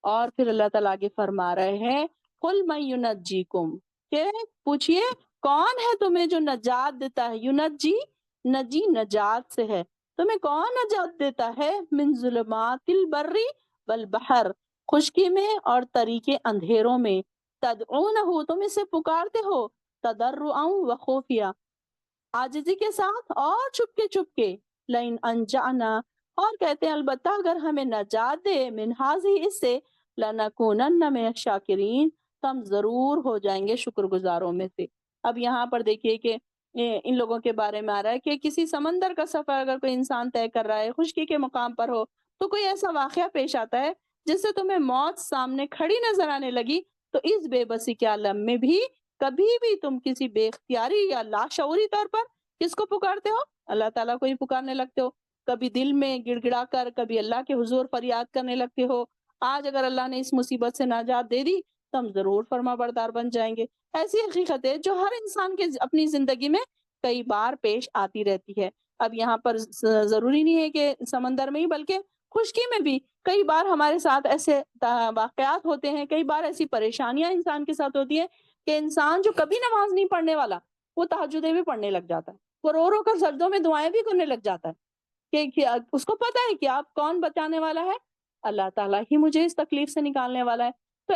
اور پھر اللہ تعالیٰ آگے فرما رہے ہیں قُلْ مَن يُنَجِّيكُمْ، کہ پوچھئے کون ہے تمہیں جو نجات دیتا ہے، ینجی نجی نجات سے ہے، تمہیں کون نجات دیتا ہے، من ظلمات البر والبحر، خشکی میں اور تری کے اندھیروں میں، تدعونہ تم اسے پکارتے ہو، تضرعا وخوفیہ، عاجزی کے ساتھ اور چپ کے لئن انجعنا، اور کہتے ہیں البتہ اگر ہمیں نجات دے من ہذہ اس سے، لنکونن من الشاکرین، تو ہم ضرور ہو جائیں گے شکر گزاروں میں سے۔ اب یہاں پر دیکھیے کہ ان لوگوں کے بارے میں آ رہا ہے کہ کسی سمندر کا سفر اگر کوئی انسان طے کر رہا ہے، خشکی کے مقام پر ہو، تو کوئی ایسا واقعہ پیش آتا ہے جس سے تمہیں موت سامنے کھڑی نظر آنے لگی، تو اس بے بسی کے عالم میں بھی کبھی بھی تم کسی بے اختیاری یا لاشعوری طور پر کس کو پکارتے ہو؟ اللہ تعالیٰ کو ہی پکارنے لگتے ہو، کبھی دل میں گڑ گڑا کر، کبھی اللہ کے حضور فریاد کرنے لگتے ہو۔ آج اگر اللہ نے اس مصیبت سے نجات دے دی تو ہم ضرور فرما بردار بن جائیں گے۔ ایسی حقیقت ہے جو ہر انسان کے اپنی زندگی میں کئی بار پیش آتی رہتی ہے۔ اب یہاں پر ضروری نہیں ہے کہ سمندر میں ہی، بلکہ خشکی میں بھی کئی بار ہمارے ساتھ ایسے واقعات ہوتے ہیں، کئی بار ایسی پریشانیاں انسان کے ساتھ ہوتی ہیں کہ انسان جو کبھی نماز نہیں پڑھنے والا، وہ تہجدیں بھی پڑھنے لگ جاتا ہے، وہ رو رو کر سجدوں میں دعائیں بھی کرنے لگ جاتا ہے کہ اس کو پتا ہے کہ آپ کون بچانے والا ہے، اللہ تعالیٰ ہی مجھے اس تکلیف سے نکالنے والا ہے۔ تو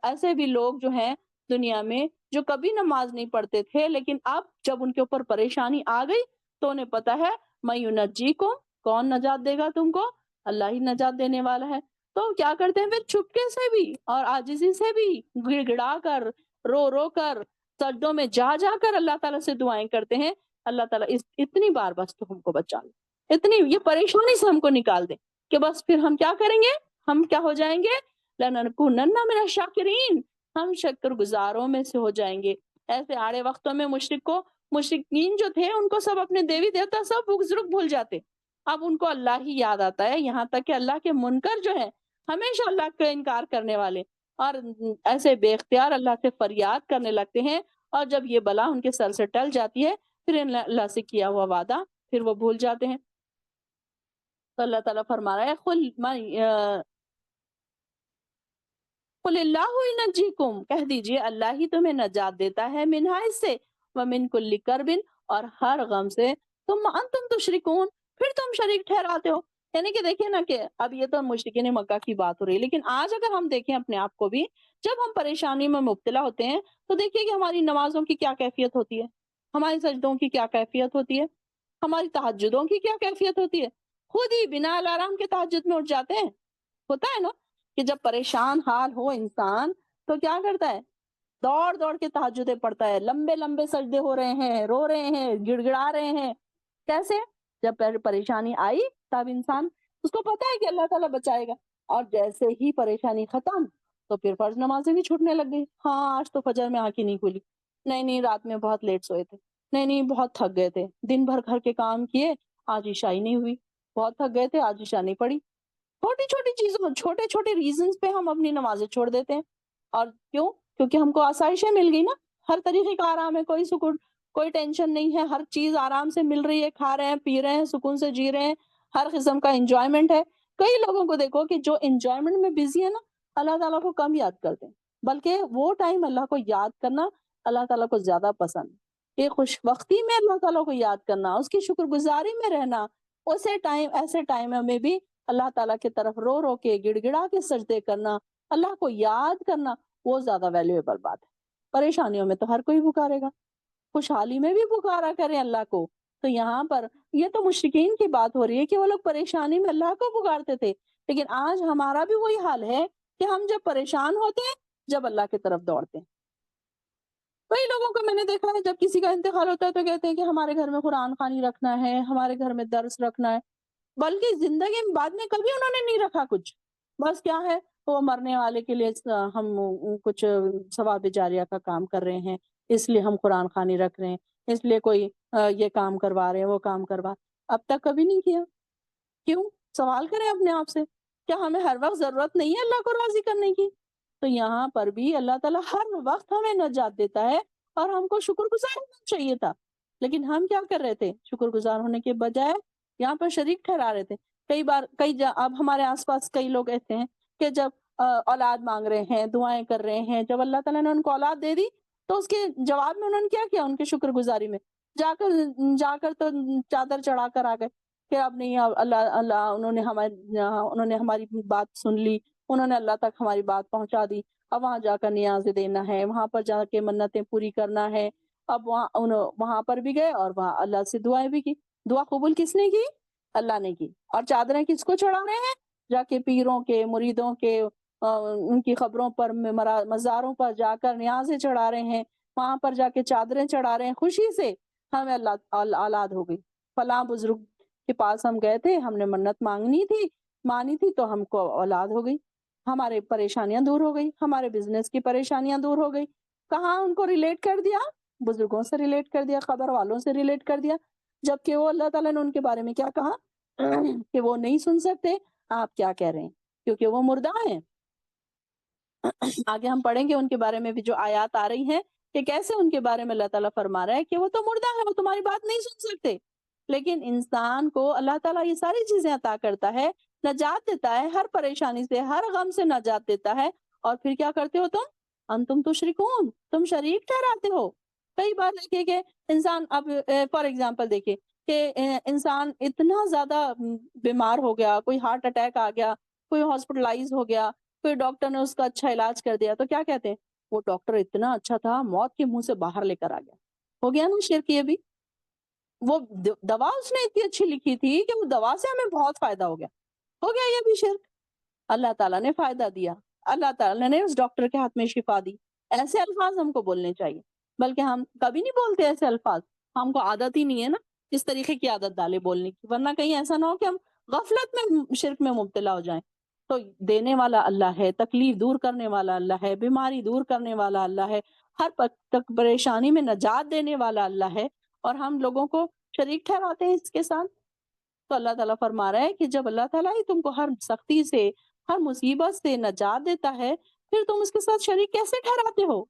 ایسے بھی لوگ جو ہیں دنیا میں، جو کبھی نماز نہیں پڑھتے تھے، لیکن اب جب ان کے اوپر پریشانی آ گئی تو انہیں پتا ہے میں ینجیکم، کون نجات دے گا تم کو، اللہ ہی نجات دینے والا ہے۔ تو کیا کرتے ہیں پھر چپکے سے بھی اور عاجزی سے بھی، گڑ گڑا کر، رو رو کر، سجدوں میں جا جا کر اللہ تعالیٰ سے دعائیں کرتے ہیں، اللہ تعالیٰ اتنی بار بس تو ہم کو بچا لے، اتنی یہ پریشانی سے ہم کو نکال دے کہ بس پھر ہم کیا کریں گے، ہم کیا ہو جائیں گے، لَنَكُونَنَّ مِنَ الشَّاكِرِينَ، ہم شکر گزاروں میں سے ہو جائیں گے۔ ایسے آڑے وقتوں میں مشرکین جو تھے ان کو سب اپنے دیوی دیوتا سب بزرگ بھول جاتے، اب ان کو اللہ ہی یاد آتا ہے، یہاں تک کہ اللہ کے منکر جو ہیں ہمیشہ اللہ کا انکار کرنے والے اور ایسے بے اختیار اللہ سے فریاد کرنے لگتے ہیں، اور جب یہ بلا ان کے سر سے ٹل جاتی ہے پھر اللہ سے کیا ہوا وعدہ پھر وہ بھول جاتے ہیں۔ تو اللہ تعالیٰ فرما رہا ہے قل اللہ ینجیکم، کہہ دیجئے اللہ ہی تمہیں نجات دیتا ہے، منہا اس سے، ومن کل کرب، اور ہر غم سے، ثم انتم تشرکون، پھر تم شریک ٹھہراتے ہو۔ یعنی کہ دیکھیں نا کہ اب یہ تو مشرکین مکہ کی بات ہو رہی ہے، لیکن آج اگر ہم دیکھیں اپنے آپ کو بھی، جب ہم پریشانی میں مبتلا ہوتے ہیں تو دیکھیے کہ ہماری نمازوں کی کیا کیفیت ہوتی ہے، ہماری سجدوں کی کیا کیفیت ہوتی ہے، ہماری تہجدوں کی کیا کیفیت ہوتی ہے، خود ہی بنا الارم کے تہجد میں اٹھ جاتے ہیں۔ ہوتا ہے نا کہ جب پریشان حال ہو انسان تو کیا کرتا ہے، دوڑ دوڑ کے تہجدیں پڑھتا ہے، لمبے لمبے سجدے ہو رہے ہیں، رو رہے ہیں، گڑ گڑا رہے ہیں۔ کیسے؟ جب پریشانی آئی تب انسان، اس کو پتا ہے کہ اللہ تعالیٰ بچائے گا، اور جیسے ہی پریشانی ختم تو پھر فرض نمازیں بھی چھوٹنے لگ گئی، ہاں آج تو فجر میں آنکھ ہی نہیں کھلی، نہیں رات میں بہت لیٹ سوئے تھے، نہیں بہت تھک گئے تھے، دن بھر گھر کے کام کیے، آج عشاء ہی نہیں ہوئی، بہت تھک گئے تھے، آج عشاء نہیں پڑی۔ چھوٹی چھوٹی چیزوں، چھوٹے چھوٹے ریزنز پہ ہم اپنی نمازیں چھوڑ دیتے ہیں، اور کیوں؟ کیونکہ ہم کو آسائشیں مل گئی نا، ہر طریقے کا آرام ہے، کوئی سکون، کوئی ٹینشن نہیں ہے، ہر چیز آرام سے مل رہی ہے، کھا رہے ہیں، پی رہے ہیں، سکون سے جی رہے ہیں، ہر قسم کا انجوائمنٹ ہے۔ کئی لوگوں کو دیکھو کہ جو انجوائمنٹ میں بزی ہے نا، اللہ تعالیٰ کو کم یاد کرتے ہیں، بلکہ وہ ٹائم اللہ کو یاد کرنا اللہ تعالیٰ کو زیادہ پسند ہے، کہ خوش وقتی میں اللہ تعالیٰ کو یاد کرنا، اس کی شکر گزاری میں رہنا، ایسے ٹائم میں بھی اللہ تعالیٰ کی طرف رو رو کے، گڑ گڑا کے سجدے کرنا، اللہ کو یاد کرنا، وہ زیادہ ویلیویبل بات ہے۔ پریشانیوں میں تو ہر کوئی پکارے گا، خوشحالی میں بھی پکارا کریں اللہ کو۔ تو یہاں پر یہ تو مشرکین کی بات ہو رہی ہے کہ وہ لوگ پریشانی میں اللہ کو پکارتے تھے، لیکن آج ہمارا بھی وہی حال ہے کہ ہم جب پریشان ہوتے ہیں، جب اللہ کی طرف دوڑتے ہیں۔ کئی لوگوں کو میں نے دیکھا ہے جب کسی کا انتقال ہوتا ہے تو کہتے ہیں کہ ہمارے گھر میں قرآن خوانی رکھنا ہے، ہمارے گھر میں درس رکھنا ہے، بلکہ زندگی میں بعد میں کبھی انہوں نے نہیں رکھا کچھ. بس کیا ہے، وہ مرنے والے کے لیے ہم کچھ ثواب جاریہ کا کام کر رہے ہیں، اس لیے ہم قرآن خوانی رکھ رہے ہیں، اس لیے کوئی یہ کام کروا رہے ہیں، وہ کام کروا. اب تک کبھی نہیں کیا. کیوں؟ سوال کریں اپنے آپ سے. کیا ہمیں ہر وقت ضرورت نہیں ہے اللہ کو راضی کرنے کی؟ تو یہاں پر بھی اللہ تعالیٰ ہر وقت ہمیں نجات دیتا ہے اور ہم کو شکر گزار ہونا چاہیے تھا. لیکن ہم کیا کر رہے تھے؟ شکر گزار ہونے کے بجائے یہاں پر شریک ٹھہرا رہے تھے. کئی بار اب ہمارے آس پاس کئی لوگ ایسے ہیں کہ جب اولاد مانگ رہے ہیں، دعائیں کر رہے ہیں، جب اللہ تعالیٰ نے ان کو اولاد دے دی تو اس کے جواب میں انہوں نے کیا کیا؟ ان کے شکر گزاری میں جا کر تو چادر چڑھا کر آ گئے کہ اب نہیں، اب اللہ انہوں نے ہماری بات سن لی، انہوں نے اللہ تک ہماری بات پہنچا دی، اب وہاں جا کر نیازیں دینا ہے، وہاں پر جا کے منتیں پوری کرنا ہے. اب وہاں پر بھی گئے اور وہاں اللہ سے دعائیں بھی کی. دعا قبول کس نے کی؟ اللہ نے کی. اور چادریں کس کو چڑھا رہے ہیں؟ جا کے پیروں کے، مریدوں کے، ان کی قبروں پر، مزاروں پر جا کر نیازیں چڑھا رہے ہیں، وہاں پر جا کے چادریں چڑھا رہے ہیں خوشی سے. ہمیں اللہ اولاد ہو گئی، فلاں بزرگ کے پاس ہم گئے تھے، ہم نے منت مانی تھی تو ہم کو اولاد ہو گئی، ہمارے پریشانیاں دور ہو گئی، ہمارے بزنس کی پریشانیاں دور ہو گئی. کہاں ان کو ریلیٹ کر دیا؟ بزرگوں سے ریلیٹ کر دیا، قبر والوں سے ریلیٹ کر دیا. جبکہ وہ اللہ تعالیٰ نے ان کے بارے میں کیا کہا کہ وہ نہیں سن سکتے. آپ کیا کہہ رہے ہیں؟ کیونکہ وہ مردہ ہیں. آگے ہم پڑھیں گے ان کے بارے میں بھی جو آیات آ رہی ہیں کہ کیسے ان کے بارے میں اللہ تعالیٰ فرما رہا ہے کہ وہ تو مردہ ہے، وہ تمہاری بات نہیں سن سکتے. لیکن انسان کو اللہ تعالیٰ یہ ساری چیزیں عطا کرتا ہے، نجات دیتا ہے، ہر پریشانی سے، ہر غم سے نجات دیتا ہے. اور پھر کیا کرتے ہو تم؟ انتم تشرکون، تم شریک ٹھہراتے ہو. کئی بار دیکھیے کہ انسان، اب فار ایگزامپل دیکھیے کہ انسان اتنا زیادہ بیمار ہو گیا، کوئی ہارٹ اٹیک آ گیا، کوئی ہاسپٹلائز ہو گیا، کوئی ڈاکٹر نے اس کا اچھا علاج کر دیا تو کیا کہتے ہیں؟ وہ ڈاکٹر اتنا اچھا تھا، موت کے منہ سے باہر لے کر آ گیا. ہو گیا نا شرک یہ بھی؟ وہ دوا اس نے اتنی اچھی لکھی تھی کہ وہ دوا سے ہمیں بہت فائدہ ہو گیا. ہو گیا یہ بھی شرک. اللہ تعالیٰ نے فائدہ دیا، اللہ تعالیٰ نے اس ڈاکٹر کے ہاتھ میں شفا دی. ایسے الفاظ ہم کو بولنے چاہیے، بلکہ ہم کبھی نہیں بولتے ایسے الفاظ. ہم کو عادت ہی نہیں ہے نا اس طریقے کی عادت ڈالے بولنے کی، ورنہ کہیں ایسا نہ ہو کہ ہم غفلت میں شرک میں مبتلا ہو جائیں. تو دینے والا اللہ ہے، تکلیف دور کرنے والا اللہ ہے، بیماری دور کرنے والا اللہ ہے، ہر پریشانی میں نجات دینے والا اللہ ہے، اور ہم لوگوں کو شریک ٹھہراتے ہیں اس کے ساتھ. تو اللہ تعالیٰ فرما رہا ہے کہ جب اللہ تعالیٰ ہی تم کو ہر سختی سے، ہر مصیبت سے نجات دیتا ہے، پھر تم اس کے ساتھ شریک کیسے ٹھہراتے ہو؟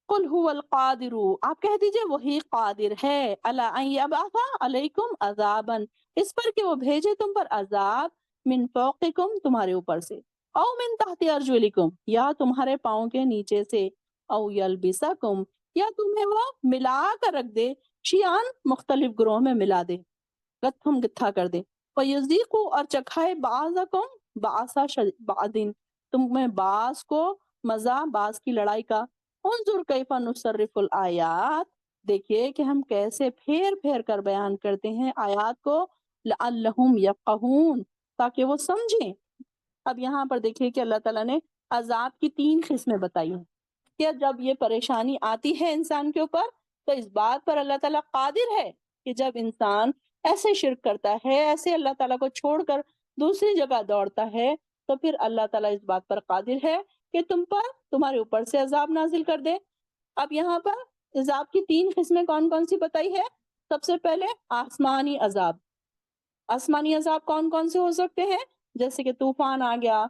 قل هو القادر، آپ کہہ دیجئے وہی قادر ہے، الا ان یبعث علیکم عذابا، اس پر کہ وہ بھیجے تم پر عذاب، من فوقکم، تمہارے اوپر سے، او من تحت ارجلکم، یا تمہارے پاؤں کے نیچے سے، او یلبسکم، یا تمہیں وہ ملا کر رکھ دے، شیعان، مختلف گروہ میں ملا دے، گتھم گتھا کر دے، وَيُذِيقُ، اور چکھائے، بعضکم بعض بعضٍ، تمہیں بعض کو مزہ بعض کی لڑائی کا. انظر کیف نصرف الآیات، دیکھیے کہ ہم کیسے پھیر پھیر کر بیان کرتے ہیں آیات کو، لعلہم یفقہون، تاکہ وہ سمجھیں. اب یہاں پر دیکھیے کہ اللہ تعالیٰ نے عذاب کی 3 قسمیں بتائی ہیں کہ جب یہ پریشانی آتی ہے انسان کے اوپر تو اس بات پر اللہ تعالیٰ قادر ہے کہ جب انسان ایسے شرک کرتا ہے، ایسے اللہ تعالیٰ کو چھوڑ کر دوسری جگہ دوڑتا ہے، تو پھر اللہ تعالیٰ اس بات پر قادر ہے کہ تمہارے اوپر سے عذاب نازل کر دے. اب یہاں پر عذاب کی 3 قسمیں کون کون سی بتائی ہے؟ سب سے پہلے آسمانی عذاب. آسمانی عذاب کون کون سے ہو سکتے ہیں؟ جیسے کہ طوفان آ گیا،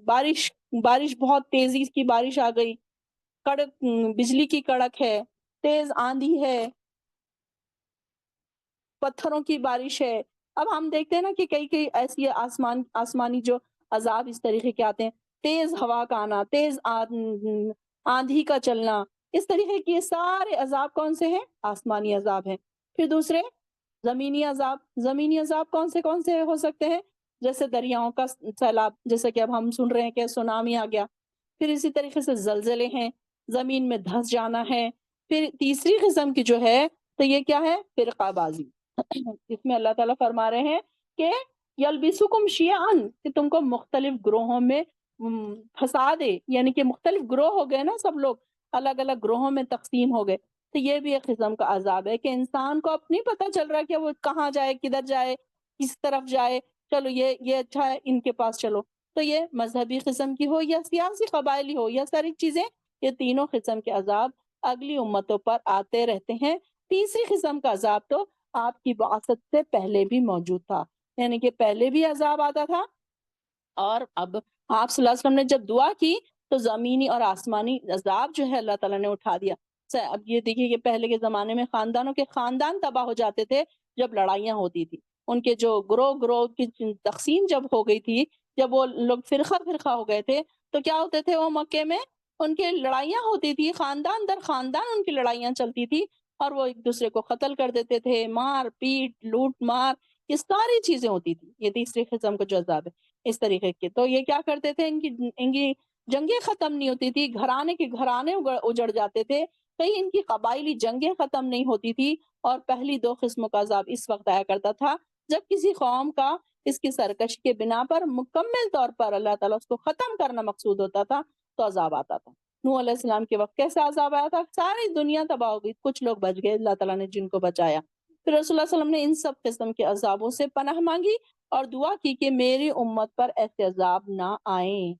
بارش بہت تیزی کی بارش آ گئی، کڑک بجلی کی کڑک ہے، تیز آندھی ہے، پتھروں کی بارش ہے. اب ہم دیکھتے ہیں نا کہ کئی ایسی آسمانی جو عذاب اس طریقے کے آتے ہیں، تیز ہوا کا آنا، تیز آندھی کا چلنا، اس طریقے کے سارے عذاب کون سے ہیں؟ آسمانی عذاب ہیں. پھر دوسرے زمینی عذاب. زمینی عذاب کون سے ہو سکتے ہیں؟ جیسے دریاؤں کا سیلاب، جیسے کہ اب ہم سن رہے ہیں کہ سونامی آ گیا. پھر اسی طریقے سے زلزلے ہیں، زمین میں دھس جانا ہے. پھر تیسری قسم کی جو ہے تو یہ کیا ہے؟ فرقہ بازی. اس میں اللہ تعالیٰ فرما رہے ہیں کہ یلبسکم شیعان، کہ تم کو مختلف گروہوں میں پھنسا دے، یعنی کہ مختلف گروہ ہو گئے نا، سب لوگ الگ الگ گروہوں میں تقسیم ہو گئے، تو یہ بھی ایک قسم کا عذاب ہے کہ انسان کو اب نہیں پتہ چل رہا کہ وہ کہاں جائے، کدھر جائے، کس طرف جائے، چلو یہ اچھا ہے ان کے پاس چلو۔ تو یہ مذہبی قسم کی ہو یا سیاسی قبائلی ہو یا ساری چیزیں، یہ تینوں قسم کے عذاب اگلی امتوں پر آتے رہتے ہیں۔ تیسری قسم کا عذاب تو آپ کی بعثت سے پہلے بھی موجود تھا، یعنی کہ پہلے بھی عذاب آتا تھا، اور اب آپ صلی اللہ علیہ وسلم نے جب دعا کی تو زمینی اور آسمانی عذاب جو ہے اللہ تعالیٰ نے اٹھا دیا۔ اب یہ دیکھیے کہ پہلے کے زمانے میں خاندانوں کے خاندان تباہ ہو جاتے تھے جب لڑائیاں ہوتی تھی، ان کے جو گروہ گروہ کی تقسیم جب ہو گئی تھی، جب وہ لوگ فرقہ فرقہ ہو گئے تھے، تو کیا ہوتے تھے وہ مکے میں ان کے لڑائیاں ہوتی تھی، خاندان در خاندان ان کی لڑائیاں چلتی تھی، اور وہ ایک دوسرے کو قتل کر دیتے تھے، مار پیٹ لوٹ مار، یہ ساری چیزیں ہوتی تھی۔ یہ تیسری قسم کا جو عذاب ہے اس طریقے کے، تو یہ کیا کرتے تھے، ان کی جنگیں ختم نہیں ہوتی تھی، گھرانے کے گھرانے اجڑ جاتے تھے، کہیں ان کی قبائلی جنگیں ختم نہیں ہوتی تھی، اور پہلی دو قسموں کا عذاب اس وقت آیا کرتا تھا جب کسی قوم کا اس کی سرکشی کے بنا پر مکمل طور پر اللہ تعالیٰ اس کو ختم کرنا مقصود ہوتا تھا، تو عذاب آتا تھا۔ نوح علیہ السلام کے وقت کیسے عذاب آیا تھا، ساری دنیا تباہ ہو گئی، کچھ لوگ بچ گئے، اللہ تعالیٰ نے جن کو بچایا۔ پھر رسول اللہ صلی اللہ علیہ وسلم نے ان سب قسم کے عذابوں سے پناہ مانگی اور دعا کی کہ میری امت پر ایسے عذاب نہ آئیں۔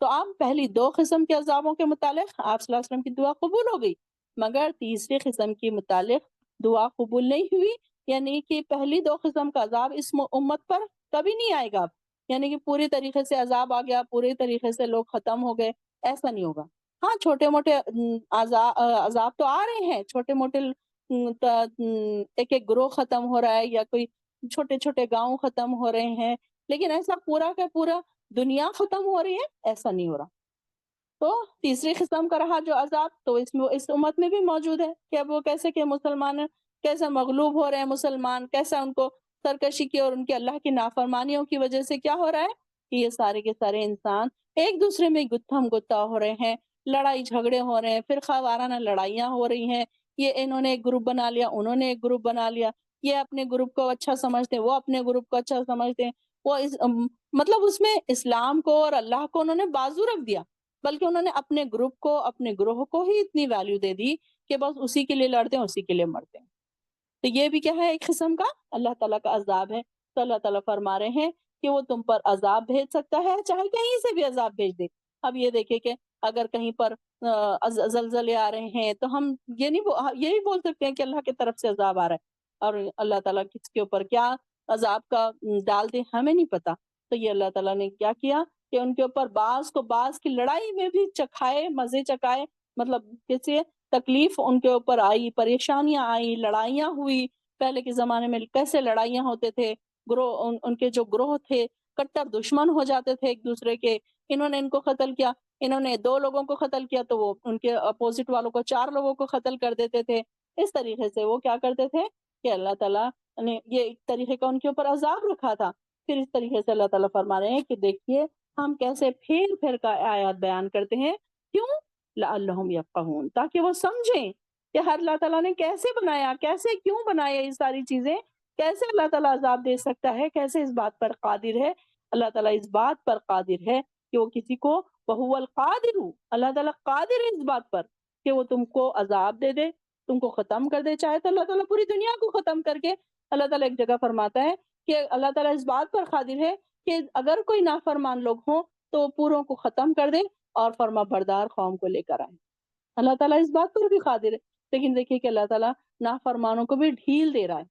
تو آپ پہلی دو قسم کے عذابوں کے متعلق آپ صلی اللہ علیہ وسلم کی دعا قبول ہو گئی، مگر تیسری قسم کی متعلق دعا قبول نہیں ہوئی، یعنی کہ پہلی دو قسم کا عذاب اس امت پر کبھی نہیں آئے گا، یعنی کہ پوری طریقے سے عذاب آ گیا، پوری طریقے سے لوگ ختم ہو گئے، ایسا نہیں ہوگا۔ ہاں چھوٹے موٹے عذاب تو آ رہے ہیں، چھوٹے موٹے ایک ایک گروہ ختم ہو رہا ہے، یا کوئی چھوٹے چھوٹے گاؤں ختم ہو رہے ہیں، لیکن ایسا پورا کا پورا دنیا ختم ہو رہی ہے، ایسا نہیں ہو رہا۔ تو تیسری قسم کا رہا جو عذاب، تو اس امت میں بھی موجود ہے کہ اب وہ کیسے کہ مسلمان کیسے مغلوب ہو رہے ہیں، مسلمان کیسا ان کو سرکشی کی اور ان کے اللہ کی نافرمانیوں کی وجہ سے کیا ہو رہا ہے کہ یہ سارے کے سارے انسان ایک دوسرے میں گتھم گتا ہو رہے ہیں، لڑائی جھگڑے ہو رہے ہیں، فرقہ وارانہ لڑائیاں ہو رہی ہیں، یہ انہوں نے ایک گروپ بنا لیا، انہوں نے ایک گروپ بنا لیا، یہ اپنے گروپ کو اچھا سمجھتے ہیں، وہ اپنے گروپ کو اچھا سمجھتے ہیں، وہ مطلب اس میں اسلام کو اور اللہ کو انہوں نے بازو رکھ دیا، بلکہ انہوں نے اپنے گروپ کو اپنے گروہ کو ہی اتنی ویلیو دے دی کہ بس اسی کے لیے لڑتے ہیں، اسی کے لیے مرتے ہیں۔ تو یہ بھی کیا ہے، ایک قسم کا اللہ تعالیٰ کا عذاب ہے۔ تو اللہ تعالیٰ فرما رہے ہیں کہ وہ تم پر عذاب بھیج سکتا ہے، چاہے کہیں سے بھی عذاب بھیج دے۔ اب یہ دیکھیں کہ اگر کہیں پر زلزلے آ رہے ہیں تو ہم یہی بول سکتے ہیں کہ اللہ کی طرف سے عذاب آ رہا ہے، اور اللہ تعالیٰ کس کے اوپر کیا عذاب کا ڈال دے ہمیں نہیں پتا۔ تو یہ اللہ تعالیٰ نے کیا کیا کہ ان کے اوپر بعض کی لڑائی میں بھی چکھائے، مزے چکھائے، مطلب کیسے تکلیف ان کے اوپر آئی، پریشانیاں آئی، لڑائیاں ہوئی۔ پہلے کے زمانے میں کیسے لڑائیاں ہوتے تھے، گروہ ان کے جو گروہ تھے کٹر دشمن ہو جاتے تھے ایک دوسرے کے، انہوں نے ان کو قتل کیا، انہوں نے دو لوگوں کو قتل کیا تو وہ ان کے اپوزٹ والوں کو چار لوگوں کو قتل کر دیتے تھے۔ اس طریقے سے وہ کیا کرتے تھے کہ اللہ تعالیٰ نے یہ ایک طریقے کا ان کے اوپر عذاب رکھا تھا۔ پھر اس طریقے سے اللہ تعالیٰ فرما رہے ہیں کہ دیکھیے ہم کیسے پھر پھر کا آیات بیان کرتے ہیں، کیوں؟ لعلہم یفقہون، تاکہ وہ سمجھیں کہ ہر اللہ تعالیٰ نے کیسے بنایا، کیسے کیوں بنایا یہ ساری چیزیں، کیسے اللہ تعالیٰ عذاب دے سکتا ہے، کیسے اس بات پر قادر ہے۔ اللہ تعالیٰ اس بات پر قادر ہے کہ وہ کسی کو وہو القادر، اللہ تعالیٰ قادر ہے اس بات پر کہ وہ تم کو عذاب دے دے، تم کو ختم کر دے، چاہے تو اللہ تعالیٰ پوری دنیا کو ختم کر کے، اللہ تعالیٰ ایک جگہ فرماتا ہے کہ اللہ تعالیٰ اس بات پر قادر ہے کہ اگر کوئی نافرمان لوگ ہوں تو وہ پوروں کو ختم کر دے اور فرما بردار قوم کو لے کر آئے۔ اللہ تعالیٰ اس بات پر بھی قادر ہے، لیکن دیکھیے کہ اللہ تعالیٰ نافرمانوں کو بھی ڈھیل دے رہا ہے،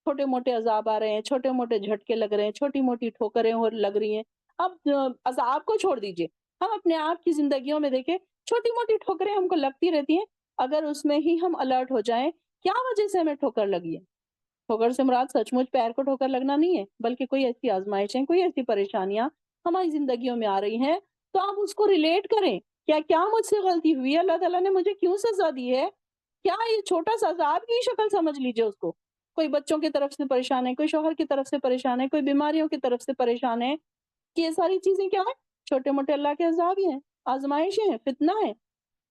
چھوٹے موٹے عذاب آ رہے ہیں، چھوٹے موٹے جھٹکے لگ رہے ہیں، چھوٹی موٹی ٹھوکریں لگ رہی ہیں۔ اب عذاب کو چھوڑ دیجئے، ہم اپنے آپ کی زندگیوں میں دیکھیں چھوٹی موٹی ٹھوکریں ہم کو لگتی رہتی ہیں، اگر اس میں ہی ہم الرٹ ہو جائیں کیا وجہ سے ہمیں ٹھوکر لگی ہے، ٹھوکر سے مراد سچ مچ پیر کو ٹھوکر لگنا نہیں ہے، بلکہ کوئی ایسی آزمائشیں، کوئی ایسی پریشانیاں ہماری زندگیوں میں آ رہی ہیں، تو آپ اس کو ریلیٹ کریں، کیا مجھ سے غلطی ہوئی ہے، اللہ تعالیٰ نے مجھے کیوں سزا دی ہے، کیا یہ چھوٹا سا عذاب کی شکل سمجھ لیجئے اس کو، کوئی بچوں کی طرف سے پریشان ہے، کوئی شوہر کی طرف سے پریشان ہے، کوئی بیماریوں کی طرف سے پریشان ہے، کہ یہ ساری چیزیں کیا ہیں، چھوٹے موٹے اللہ کے عذاب ہی ہیں، آزمائشیں ہیں، فتنہ ہے،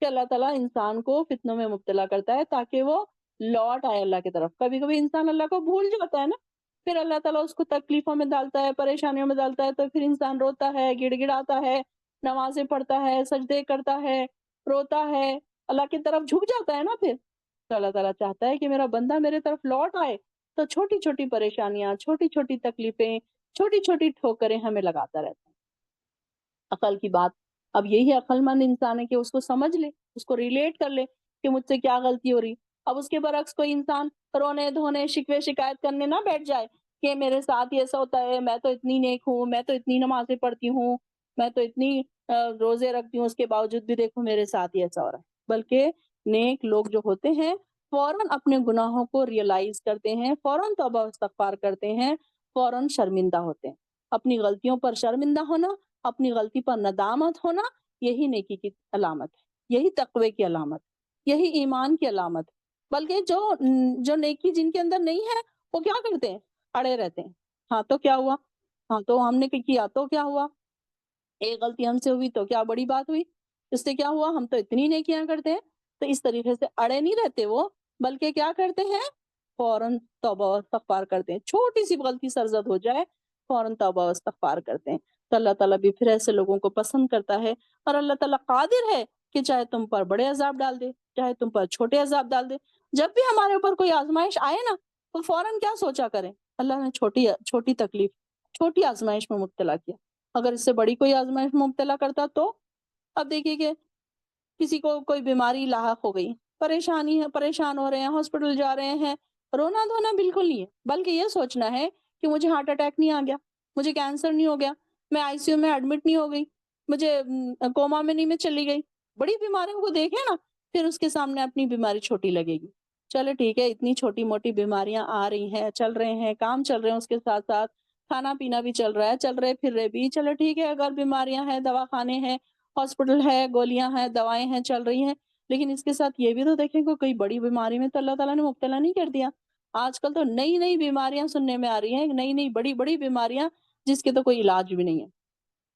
کہ اللہ تعالیٰ انسان کو فتنوں میں مبتلا کرتا ہے تاکہ وہ لوٹ آئے اللہ کی طرف۔ کبھی کبھی انسان اللہ کو بھول جاتا ہے نا، پھر اللہ تعالیٰ اس کو تکلیفوں میں ڈالتا ہے، پریشانیوں میں ڈالتا ہے، تو پھر انسان روتا ہے، گڑ گڑاتا ہے، نمازیں پڑھتا ہے، سجدے کرتا ہے، روتا ہے، اللہ کی طرف جھک جاتا ہے نا پھر، تو اللہ تعالیٰ چاہتا ہے کہ میرا بندہ میرے طرف لوٹ آئے، تو چھوٹی چھوٹی پریشانیاں، چھوٹی چھوٹی تکلیفیں، چھوٹی چھوٹی ٹھوکریں ہمیں لگاتا رہتا ہے۔ عقل کی بات اب یہی عقل مند انسان ہے کہ اس کو سمجھ لے، اس کو ریلیٹ کر لے کہ مجھ سے کیا غلطی ہو رہی۔ اب اس کے برعکس کوئی انسان رونے دھونے شکوے شکایت کرنے نہ بیٹھ جائے کہ میرے ساتھ یہ ایسا ہوتا ہے، میں تو اتنی نیک ہوں، میں تو اتنی نمازیں پڑھتی ہوں، میں تو اتنی روزے رکھتی ہوں، اس کے باوجود بھی دیکھو میرے ساتھ ہی ایسا ہو رہا ہے۔ بلکہ نیک لوگ جو ہوتے ہیں فوراً اپنے گناہوں کو ریئلائز کرتے ہیں، فوراً توبہ و استغفار کرتے ہیں، فوراً شرمندہ ہوتے ہیں۔ اپنی غلطیوں پر شرمندہ ہونا، اپنی غلطی پر ندامت ہونا، یہی نیکی کی علامت ہے، یہی تقوی کی علامت، یہی ایمان کی علامت۔ بلکہ جو نیکی جن کے اندر نہیں ہے وہ کیا کرتے ہیں؟ اڑے رہتے ہیں، ہاں تو کیا ہوا، ہاں تو ہم نے کیا تو کیا ہوا، ایک غلطی ہم سے ہوئی تو کیا بڑی بات ہوئی، اس سے کیا ہوا، ہم تو اتنی نیکیاں کرتے ہیں۔ تو اس طریقے سے اڑے نہیں رہتے وہ، بلکہ کیا کرتے ہیں؟ فوراً توبہ و استغفار کرتے ہیں، چھوٹی سی غلطی سرزد ہو جائے فوراً توبہ و استغفار کرتے ہیں۔ تو اللہ تعالیٰ بھی پھر ایسے لوگوں کو پسند کرتا ہے، اور اللہ تعالیٰ قادر ہے کہ چاہے تم پر بڑے عذاب ڈال دے، چاہے تم پر چھوٹے عذاب ڈال دے۔ جب بھی ہمارے اوپر کوئی آزمائش آئے نا تو فوراً کیا سوچا کریں، اللہ نے چھوٹی تکلیف، چھوٹی آزمائش میں مبتلا کیا، اگر اس سے بڑی کوئی آزمائش میں مبتلا کرتا تو۔ اب دیکھیے کہ کسی کو کوئی بیماری لاحق ہو گئی، پریشانی ہے، پریشان ہو رہے ہیں، ہاسپٹل جا رہے ہیں، رونا دھونا بالکل نہیں ہے، بلکہ یہ سوچنا ہے کہ مجھے ہارٹ اٹیک نہیں آ گیا، مجھے کینسر نہیں ہو گیا، میں آئی سی یو میں ایڈمٹ نہیں ہو گئی، مجھے کوما میں نہیں میں چلی گئی۔ بڑی بیماریوں کو دیکھیں نا، پھر اس کے سامنے اپنی بیماری چھوٹی لگے گی۔ چلے ٹھیک ہے، اتنی چھوٹی موٹی بیماریاں آ رہی ہیں، چل رہے ہیں، کام چل رہے ہیں، اس کے ساتھ ساتھ کھانا پینا بھی چل رہا ہے، چل رہے پھر رہے بھی، چلو ٹھیک ہے، اگر بیماریاں ہیں، دوا خانے ہیں، ہاسپٹل ہے، گولیاں ہیں، دوائیں ہیں، چل رہی ہیں، لیکن اس کے ساتھ یہ بھی تو دیکھیں کہ کوئی بڑی بیماری میں تو اللہ تعالیٰ نے مبتلا نہیں کر دیا۔ آج کل تو نئی نئی بیماریاں سننے میں آ رہی ہیں، نئی نئی بڑی بڑی بیماریاں جس کے تو کوئی علاج بھی نہیں ہے۔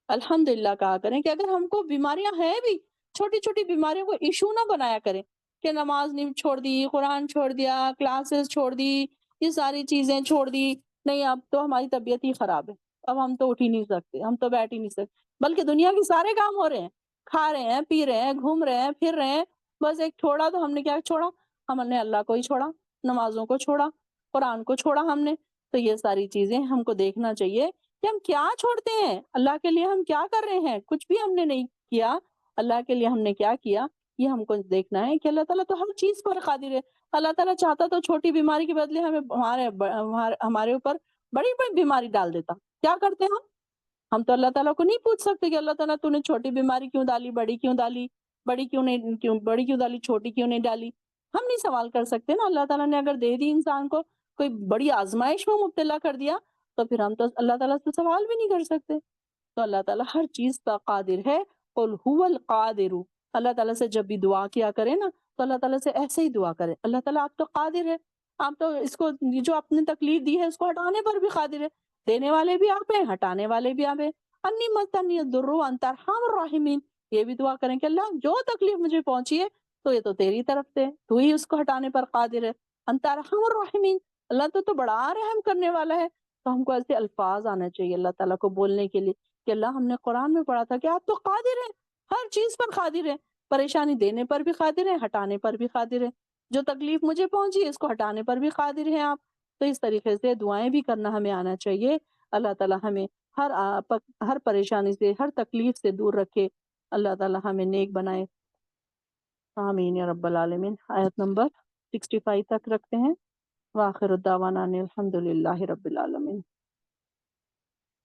الحمدللہ کہا کریں کہ اگر ہم کو بیماریاں ہیں بھی، چھوٹی چھوٹی بیماریوں کو ایشو نہ بنایا کریں کہ نماز نہیں چھوڑ دی، قرآن چھوڑ دیا، کلاسز چھوڑ دی، یہ ساری چیزیں چھوڑ دی، نہیں اب تو ہماری طبیعت ہی خراب ہے، اب ہم تو اٹھ ہی نہیں سکتے، ہم تو بیٹھ ہی نہیں سکتے، بلکہ دنیا کے سارے کام ہو رہے ہیں، کھا رہے ہیں، پی رہے ہیں، گھوم رہے ہیں، پھر رہے ہیں، بس ایک چھوڑا تو ہم نے کیا چھوڑا؟ ہم نے اللہ کو ہی چھوڑا، نمازوں کو چھوڑا، قرآن کو چھوڑا ہم نے۔ تو یہ ساری چیزیں ہم کو دیکھنا چاہیے کہ ہم کیا چھوڑتے ہیں، اللہ کے لیے ہم کیا کر رہے ہیں، کچھ بھی ہم نے نہیں کیا، اللہ کے لیے ہم نے کیا کیا، یہ ہم کو دیکھنا ہے کہ اللہ تعالیٰ تو ہر چیز پر قادر ہے۔ اللہ تعالیٰ چاہتا تو چھوٹی بیماری کے بدلے ہمیں ہمارے اوپر بڑی بڑی بیماری ڈال دیتا، کیا کرتے ہیں ہم تو اللہ تعالیٰ کو نہیں پوچھ سکتے کہ اللہ تعالیٰ تو نے چھوٹی بیماری کیوں ڈالی، بڑی کیوں ڈالی، بڑی کیوں ڈالی، چھوٹی کیوں نہیں ڈالی، ہم نہیں سوال کر سکتے نا۔ اللہ تعالیٰ نے اگر دے دی انسان کو، کوئی بڑی آزمائش میں مبتلا کر دیا، تو پھر ہم تو اللہ تعالیٰ سے سوال بھی نہیں کر سکتے۔ تو اللہ تعالیٰ ہر چیز پر قادر ہے، قل هو القادر۔ اللہ تعالیٰ سے جب بھی دعا کیا کرے نا تو اللہ تعالیٰ سے ایسے ہی دعا کرے، اللہ تعالیٰ آپ تو قادر ہے، آپ تو اس کو جو آپ نے تکلیف دی ہے اس کو ہٹانے پر بھی قادر ہے، دینے والے بھی آپ ہیں، ہٹانے والے بھی آپ ہیں۔ انی مسنی الضر وانت ارحم الراحمین، یہ بھی دعا کریں کہ اللہ جو تکلیف مجھے پہنچی ہے تو یہ تو تیری طرف سے، تو ہی اس کو ہٹانے پر قادر ہے۔ انت ارحم الراحمین، اللہ تو بڑا رحم کرنے والا ہے۔ تو ہم کو ایسے الفاظ آنا چاہیے اللہ تعالیٰ کو بولنے کے لیے کہ اللہ ہم نے قرآن میں پڑھا تھا کہ آپ تو قادر ہیں، ہر چیز پر قادر ہیں، پریشانی دینے پر بھی قادر ہیں، ہٹانے پر بھی قادر ہیں، جو تکلیف مجھے پہنچی ہے اس کو ہٹانے پر بھی قادر ہیں آپ۔ تو اس طریقے سے دعائیں بھی کرنا ہمیں آنا چاہیے۔ اللہ تعالیٰ ہمیں ہر پریشانی سے، ہر تکلیف سے دور رکھے، اللہ تعالیٰ ہمیں نیک بنائے، آمین یا رب العالمین۔ آیت نمبر 65 تک رکھتے ہیں۔ وآخر الدعوانا ان الحمد للہ رب العالمین۔